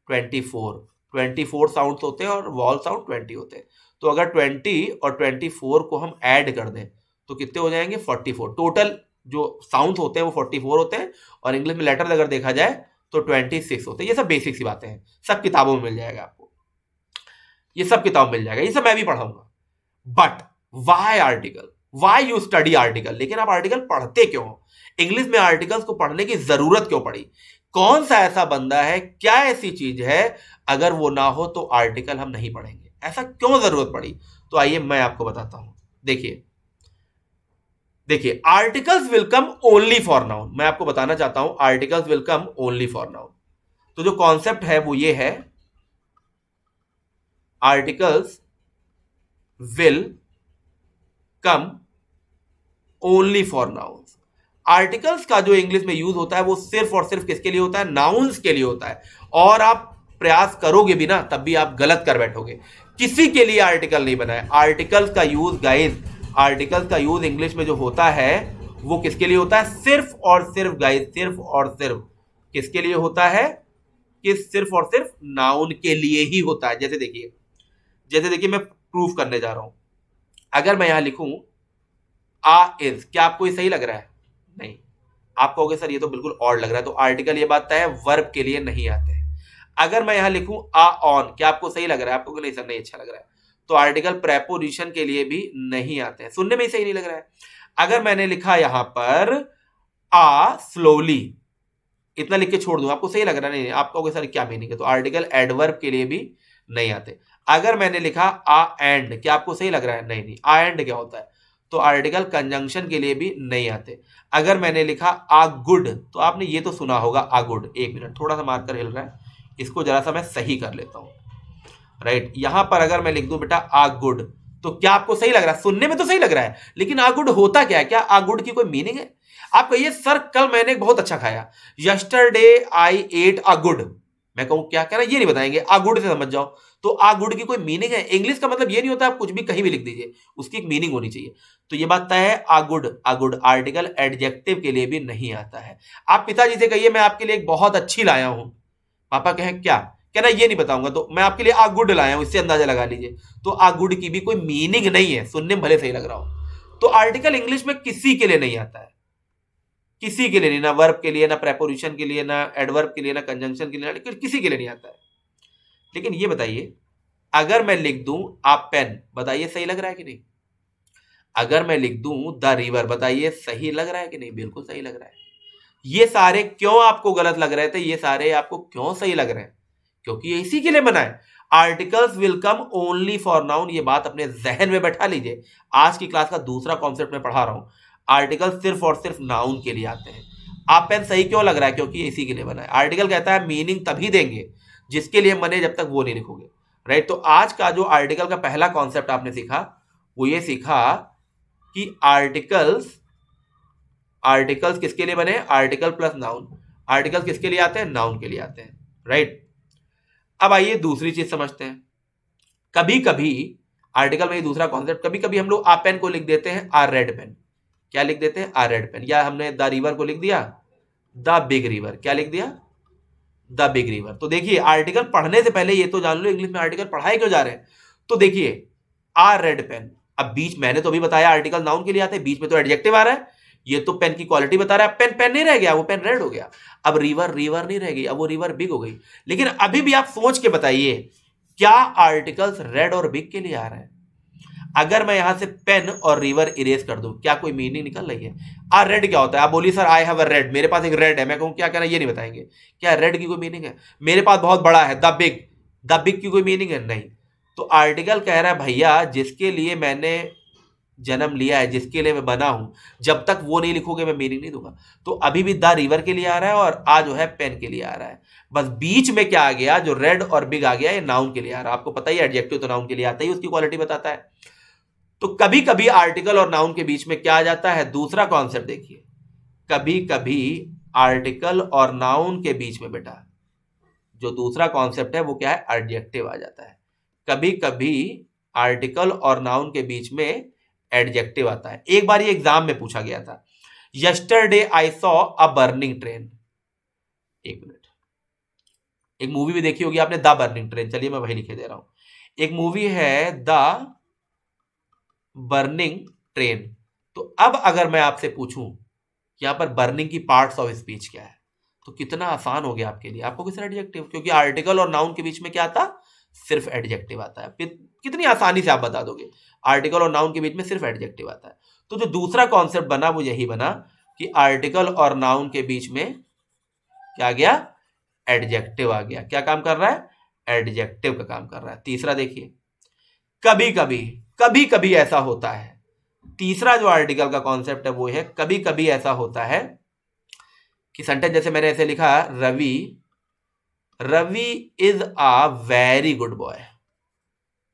24 साउंड्स होते हैं, और वॉल साउंड 20 होते हैं। तो अगर 20 और 24 को हम ऐड कर दें तो कितने हो जाएंगे, 44। टोटल जो साउंड्स होते हैं वो 44 होते हैं, और इंग्लिश में लेटर्स अगर देखा जाए तो 26 होते हैं। ये सब बेसिक सी बातें हैं, सब किताबों में मिल जाएगा आपको, ये सब किताब मिल जाएगा, ये सब मैं भी पढ़ाऊंगा। But why article, why you study article, लेकिन आप आर्टिकल पढ़ते क्यों, इंग्लिश में आर्टिकल्स को पढ़ने की जरूरत क्यों पड़ी, कौन सा ऐसा बंदा है, क्या ऐसी चीज है, अगर वो ना हो तो आर्टिकल हम नहीं पढ़ेंगे, ऐसा क्यों जरूरत पड़ी। तो आइए मैं आपको बताता हूं। देखिए articles will come only for noun, मैं आपको बताना चाहता हूं articles will come only for noun. तो जो कॉन्सेप्ट है वो ये है, articles will come only for nouns. Articles का जो इंग्लिश में यूज होता है वो सिर्फ और सिर्फ किसके लिए होता है, नाउन्स के लिए होता है। और आप प्रयास करोगे भी ना तब भी आप गलत कर बैठोगे, किसी के लिए आर्टिकल नहीं बना है। आर्टिकल्स का यूज गाइस, आर्टिकल्स का यूज इंग्लिश में जो होता है वो किसके लिए होता है, सिर्फ और सिर्फ गाइस, सिर्फ और सिर्फ किसके लिए होता है, कि सिर्फ और सिर्फ नाउन के लिए ही होता है। जैसे देखिए मैं प्रूफ करने जा रहा हूं, अगर मैं यहां लिखूं आ इज, क्या आपको ये सही लग रहा है, नहीं, आप कहोगे सर ये तो बिल्कुल और लग रहा है, तो आर्टिकल ये बात है वर्ब के लिए नहीं आते हैं। अगर मैं यहां लिखूं आ ऑन, क्या आपको सही लग रहा है, आपको नहीं सर नहीं अच्छा लग रहा है, तो आर्टिकल प्रेपोजिशन के लिए भी नहीं आते हैं, सुनने में ही सही नहीं लग रहा है। अगर मैंने लिखा यहां पर आ स्लोली, इतना लिख के छोड़ दूं, आपको सही लग रहा है? नहीं, आप कहोगे सर क्या मीनिंग है, तो आर्टिकल एडवर्ब के लिए भी नहीं आते। अगर मैंने लिखा आ एंड, क्या आपको सही लग रहा है? नहीं नहीं, आ एंड क्या होता है? तो आर्टिकल कंजंक्शन के लिए भी नहीं आते। अगर मैंने लिखा आ गुड, तो आपने ये तो सुना होगा आ गुड। एक मिनट, थोड़ा सा मार्कर हिल रहा है, इसको जरा सा मैं सही कर लेता हूं। राइट, यहां पर अगर मैं लिख दूं बेटा आ गुड, तो क्या आपको सही लग रहा है? सुनने में तो सही लग रहा है, लेकिन आ गुड होता क्या है? क्या आ गुड की कोई मीनिंग है? आप कहिए सर कल मैंने बहुत अच्छा खाया, yesterday I ate a good. मैं कहूं क्या कहना, ये नहीं बताएंगे, आ गुड से समझ जाओ। तो आ गुड की कोई मीनिंग है? इंग्लिश का मतलब ये नहीं होता आप कुछ भी कहीं भी लिख दीजिए, उसकी एक मीनिंग होनी चाहिए। तो ये बात तय है, आ गुड आर्टिकल एडजेक्टिव के लिए भी नहीं आता है। आप पिताजी से कहिए मैं आपके लिए एक बहुत अच्छी लाया हूं, पापा कहें क्या, कहना ये नहीं बताऊंगा, तो मैं आपके लिए आ गुड लाया हूं, इससे अंदाजा लगा लीजिए। तो आ गुड की भी कोई मीनिंग नहीं है, सुनने में भले सही लग रहा हो। तो आर्टिकल इंग्लिश में किसी के लिए नहीं आता है, किसी के लिए नहीं, ना वर्ब के लिए, ना प्रेपोजिशन के लिए, ना एडवर्ब के लिए, ना कंजंक्शन के लिए, ना किसी के लिए नहीं आता है। लेकिन ये बताइए, अगर मैं लिख दूं आप पेन, बताइए सही लग रहा है कि नहीं? अगर मैं लिख दूं द रिवर, बताइए सही लग रहा है कि नहीं? बिल्कुल सही लग रहा है। ये सारे क्यों आपको गलत लग रहे थे, ये सारे आपको क्यों सही लग रहे हैं? क्योंकि ये इसी के लिए बना है। Articles will come only for noun, ये बात अपने जहन में बैठा लीजिए। आज की क्लास का दूसरा कॉन्सेप्ट मैं पढ़ा रहा हूं, आर्टिकल सिर्फ और सिर्फ नाउन के लिए आते हैं। आप पेन सही क्यों लग रहा है? क्योंकि ये इसी के लिए बना है। आर्टिकल कहता है मीनिंग तभी देंगे जिसके लिए बने, जब तक वो नहीं लिखोगे। राइट, तो आज का जो आर्टिकल का पहला कॉन्सेप्ट आपने सीखा, वो ये सीखा कि आर्टिकल्स, आर्टिकल्स किसके लिए बने? Article plus noun. आर्टिकल किसके लिए आते हैं? नाउन के लिए आते हैं। राइट, अब आइए दूसरी चीज समझते हैं। कभी कभी आर्टिकल में ही दूसरा कॉन्सेप्ट, कभी कभी हम लोग आ पेन को लिख देते हैं आ रेड पेन। क्या लिख देते हैं? आ रेड पेन। या हमने द रिवर को लिख दिया द बिग रिवर। क्या लिख दिया? The big river. तो देखिए, आर्टिकल पढ़ने से पहले ये तो जान लो इंग्लिश में आर्टिकल पढ़ाए क्यों जा रहे हैं। तो देखिए, आ रेड पेन, अब बीच, मैंने तो अभी बताया आर्टिकल नाउन के लिए आते हैं, बीच में तो एडजेक्टिव आ रहा है, ये तो पेन की क्वालिटी बता रहा है। पेन पेन नहीं रह गया, वो पेन रेड हो गया। अब रिवर रिवर नहीं रह गई, अब वो रिवर बिग हो गई। लेकिन अभी भी आप सोच के बताइए, क्या आर्टिकल्स रेड और बिग के लिए आ रहे हैं? अगर मैं यहां से पेन और रिवर इरेज कर दूं, क्या कोई मीनिंग निकल रही है? आ रेड क्या होता है? आप बोलिए sir I have a red, मेरे पास एक रेड है। मैं कहूं क्या कहना, ये नहीं बताएंगे। क्या रेड की कोई मीनिंग है? मेरे पास बहुत बड़ा है, द बिग की कोई मीनिंग है? नहीं। तो आर्टिकल कह रहा है भैया जिसके लिए मैंने जन्म लिया है, जिसके लिए मैं बना हूं, जब तक वो नहीं लिखोगे मैं मीनिंग नहीं दूंगा। तो अभी भी द रिवर के लिए आ रहा है और आ जो है पेन के लिए आ रहा है। बस बीच में क्या आ गया, जो रेड और बिग आ गया, ये नाउन के लिए आ रहा है। आपको पता ही है एडजेक्टिव तो नाउन के लिए आता ही, उसकी क्वालिटी बताता है। तो कभी कभी आर्टिकल और नाउन के बीच में क्या आ जाता है? दूसरा कॉन्सेप्ट देखिए, कभी कभी आर्टिकल और नाउन के बीच में बेटा जो दूसरा कॉन्सेप्ट है वो क्या है? एडजेक्टिव आ जाता है। कभी कभी आर्टिकल और नाउन के बीच में एडजेक्टिव आता है। एक बार ये एग्जाम में पूछा गया था, yesterday I saw a burning train. एक मिनट, एक मूवी भी देखी होगी आपने, द बर्निंग ट्रेन। चलिए मैं वही लिखे दे रहा हूं। एक मूवी है द बर्निंग ट्रेन। तो अब अगर मैं आपसे पूछूं यहां पर बर्निंग की पार्ट्स ऑफ स्पीच क्या है, तो कितना आसान हो गया आपके लिए। आपको किस एडजेक्टिव, क्योंकि आर्टिकल और नाउन के बीच में क्या आता? सिर्फ एडजेक्टिव आता है। कितनी आसानी से आप बता दोगे, आर्टिकल और नाउन के बीच में सिर्फ एडजेक्टिव आता है। तो जो दूसरा कॉन्सेप्ट बना वो यही बना कि आर्टिकल और नाउन के बीच में क्या आ गया? एडजेक्टिव आ गया। क्या काम कर रहा है? एडजेक्टिव का काम कर रहा है। तीसरा देखिए, कभी कभी, कभी कभी ऐसा होता है। तीसरा जो आर्टिकल का कॉन्सेप्ट है वो है कभी कभी ऐसा होता है कि सेंटेंस जैसे मैंने ऐसे लिखा, Ravi Ravi is a very good boy.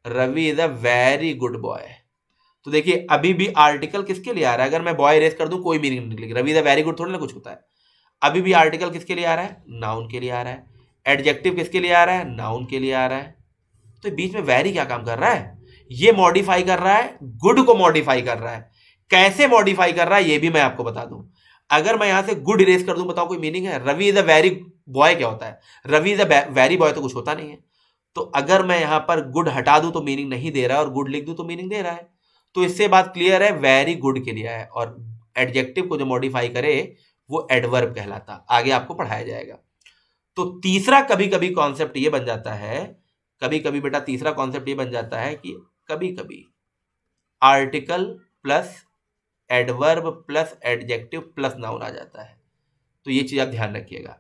Ravi is a very good boy. तो देखिए अभी भी आर्टिकल किसके लिए आ रहा है? अगर मैं बॉय रेस कर दूं कोई मीनिंग नहीं निकलेगी। Ravi is a very good थोड़ा ना कुछ होता है। अभी भी आर्टिकल किसके लिए आ रहा है? नाउन के लिए आ रहा है। एडजेक्टिव किसके लिए आ रहा है? नाउन के लिए आ रहा है। तो बीच में वेरी क्या काम कर रहा है? ये मॉडिफाई कर रहा है, गुड को मॉडिफाई कर रहा है। कैसे मॉडिफाई कर रहा है ये भी मैं आपको बता दूं। अगर मैं यहां से गुड इरेज कर दूं, बताओ कोई मीनिंग है? Ravi is a very boy क्या होता है? Ravi is a very boy तो कुछ होता नहीं है। तो अगर मैं यहां पर गुड हटा दूं तो मीनिंग नहीं दे रहा है, और गुड लिख दूं तो मीनिंग दे रहा है। तो इससे बात क्लियर है, वेरी गुड के लिए है। और एडजेक्टिव को जो मॉडिफाई करे वो एडवर्ब कहलाता, आगे आपको पढ़ाया जाएगा। तो तीसरा कभी कभी कॉन्सेप्ट ये बन जाता है, कभी कभी बेटा तीसरा कॉन्सेप्ट ये बन जाता है कि कभी कभी article plus adverb plus adjective plus noun आ जाता है। तो ये चीज आप ध्यान रखिएगा।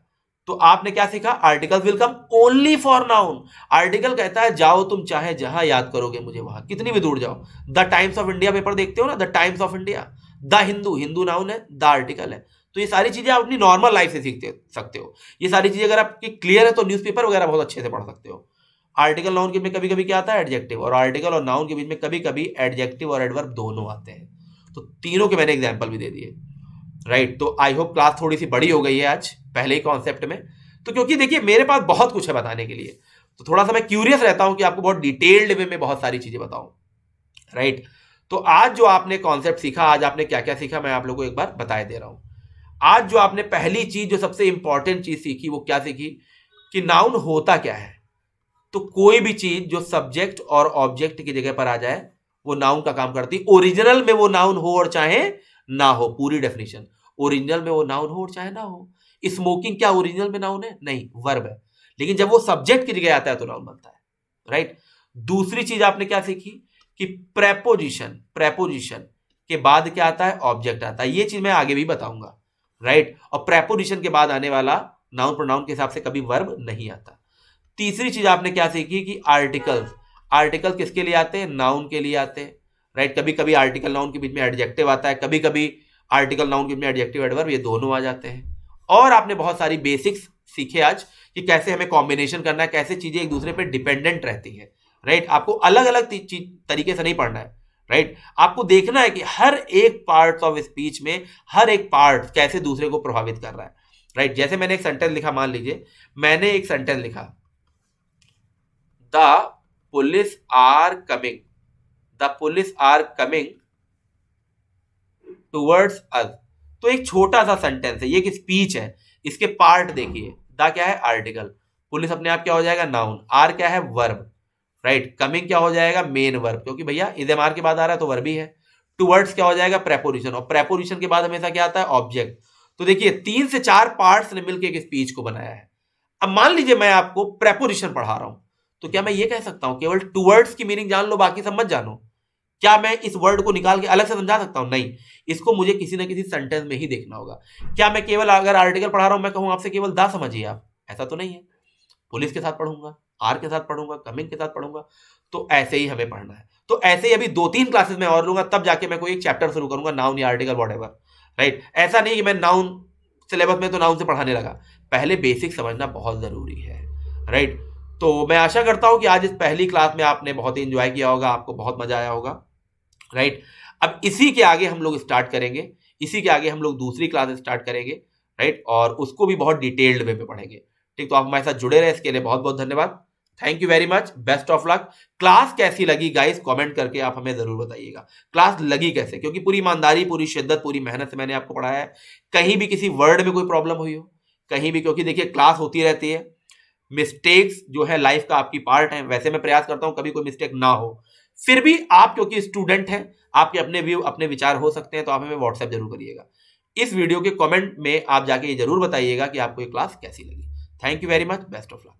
तो आपने क्या सीखा, articles will come only for noun. Article कहता है जाओ तुम चाहे जहां याद करोगे मुझे वहां, कितनी भी दूर जाओ। The times of India paper देखते हो ना, the times of India, the Hindu, Hindu noun है, द आर्टिकल है। तो ये सारी चीजें आप अपनी नॉर्मल लाइफ से सीखते सकते हो। ये सारी चीजें अगर आपकी क्लियर है तो न्यूज़पेपर वगैरह बहुत अच्छे से पढ़ सकते हो। आर्टिकल नाउन के बीच में कभी कभी क्या आता है, एडजेक्टिव, और आर्टिकल और नाउन के बीच में कभी कभी एडजेक्टिव और एडवर्ब दोनों आते हैं। तो तीनों के मैंने एग्जाम्पल भी दे दिए, राइट। तो आई होप क्लास थोड़ी सी बड़ी हो गई है आज पहले ही कॉन्सेप्ट में। तो क्योंकि देखिए मेरे पास बहुत कुछ है बताने के लिए, तो थोड़ा सा मैं क्यूरियस रहता हूं कि आपको बहुत डिटेल्ड वे में बहुत सारी चीजें बताऊं, राइट। तो आज जो आपने कॉन्सेप्ट सीखा, आज आपने क्या क्या सीखा, मैं आप लोगों को एक बार बताए दे रहा हूं। आज जो आपने पहली चीज, जो सबसे इंपॉर्टेंट चीज सीखी, वो क्या सीखी कि नाउन होता क्या है। तो कोई भी चीज जो सब्जेक्ट और ऑब्जेक्ट की जगह पर आ जाए वो नाउन का काम करती है। ओरिजिनल में वो नाउन हो और चाहे ना हो, पूरी डेफिनेशन। ओरिजिनल में वो नाउन हो और चाहे ना हो। स्मोकिंग क्या ओरिजिनल में नाउन है? नहीं, वर्ब है। लेकिन जब वो सब्जेक्ट की जगह आता है तो नाउन बनता है, राइट। दूसरी चीज आपने क्या सीखी कि प्रेपोजिशन, प्रेपोजिशन के बाद क्या आता है, ऑब्जेक्ट आता है। ये चीज मैं आगे भी बताऊंगा, राइट। और प्रेपोजिशन के बाद आने वाला नाउन प्रोनाउन के हिसाब से कभी वर्ब नहीं आता। तीसरी चीज आपने क्या सीखी कि आर्टिकल्स, आर्टिकल किसके लिए आते हैं, नाउन के लिए आते हैं, राइट। कभी कभी आर्टिकल नाउन के बीच में एडजेक्टिव आता है, कभी कभी आर्टिकल नाउन के बीच में एडजेक्टिव एडवर्ब, ये दोनों आ जाते हैं। और आपने बहुत सारी बेसिक्स सीखे आज कि कैसे हमें कॉम्बिनेशन करना है, कैसे चीजें एक दूसरे पर डिपेंडेंट रहती हैं, राइट। आपको अलग अलग तरीके से नहीं पढ़ना है, राइट। आपको देखना है कि हर एक पार्ट ऑफ स्पीच में हर एक पार्ट कैसे दूसरे को प्रभावित कर रहा है, राइट। जैसे मैंने एक सेंटेंस लिखा, मान लीजिए मैंने एक सेंटेंस लिखा, the police are coming, the police are coming towards us. तो एक छोटा सा सेंटेंस है, ये एक स्पीच है। इसके पार्ट देखिए, द क्या है, आर्टिकल, पुलिस अपने आप क्या हो जाएगा, नाउन, आर क्या है, वर्ब, राइट। कमिंग क्या हो जाएगा, मेन वर्ब, क्योंकि भैया इज एम आर के बाद आ रहा है तो वर्ब ही है। टूवर्ड्स क्या हो जाएगा, प्रेपोजिशन, और प्रेपोजिशन के बाद हमेशा क्या आता है, ऑब्जेक्ट। तो देखिए 3 से 4 पार्ट्स ने मिलकर एक स्पीच को बनाया है। अब मान लीजिए मैं आपको प्रेपोजिशन पढ़ा रहा हूं, तो क्या मैं ये कह सकता हूं केवल टूवर्ड्स की मीनिंग जान लो बाकी सब मत जानो? क्या मैं इस वर्ड को निकाल के अलग से समझा सकता हूं? नहीं, इसको मुझे किसी ना किसी सेंटेंस में ही देखना होगा। क्या मैं केवल अगर आर्टिकल पढ़ा रहा हूं, मैं कहूं आपसे केवल दा समझिए आप, ऐसा तो नहीं है। पुलिस के साथ पढ़ूंगा, आर के साथ पढ़ूंगा, कमिंग के साथ पढ़ूंगा। तो ऐसे ही हमें पढ़ना है। तो ऐसे ही अभी 2-3 क्लासेस में और लूंगा, तब जाके मैं कोई एक चैप्टर शुरू करूंगा, नाउन या आर्टिकल व्हाटएवर, राइट। ऐसा नहीं कि मैं नाउन सिलेबस में तो नाउन से पढ़ाने लगा, पहले बेसिक समझना बहुत जरूरी है, राइट। तो मैं आशा करता हूं कि आज इस पहली क्लास में आपने बहुत ही एंजॉय किया होगा, आपको बहुत मजा आया होगा, राइट। अब इसी के आगे हम लोग स्टार्ट करेंगे, इसी के आगे हम लोग दूसरी क्लास स्टार्ट करेंगे, राइट। और उसको भी बहुत डिटेल्ड वे में पढ़ेंगे, ठीक। तो आप हमारे साथ जुड़े रहे, इसके लिए बहुत बहुत धन्यवाद। Thank you very much, best of luck. Class कैसी लगी गाइस, कमेंट करके आप हमें जरूर बताइएगा क्लास लगी कैसे, क्योंकि पूरी ईमानदारी, पूरी शिद्दत, पूरी मेहनत से मैंने आपको पढ़ाया है। कहीं भी किसी वर्ड में कोई प्रॉब्लम हुई हो, कहीं भी, क्योंकि देखिए क्लास होती रहती है, मिस्टेक्स जो है लाइफ का आपकी पार्ट है। वैसे मैं प्रयास करता हूं कभी कोई मिस्टेक ना हो, फिर भी आप क्योंकि स्टूडेंट हैं, आपके अपने व्यू, अपने विचार हो सकते हैं, तो आप हमें व्हाट्सएप जरूर करिएगा। इस वीडियो के कमेंट में आप जाके ये जरूर बताइएगा कि आपको ये क्लास कैसी लगी। Thank you very much, best of luck.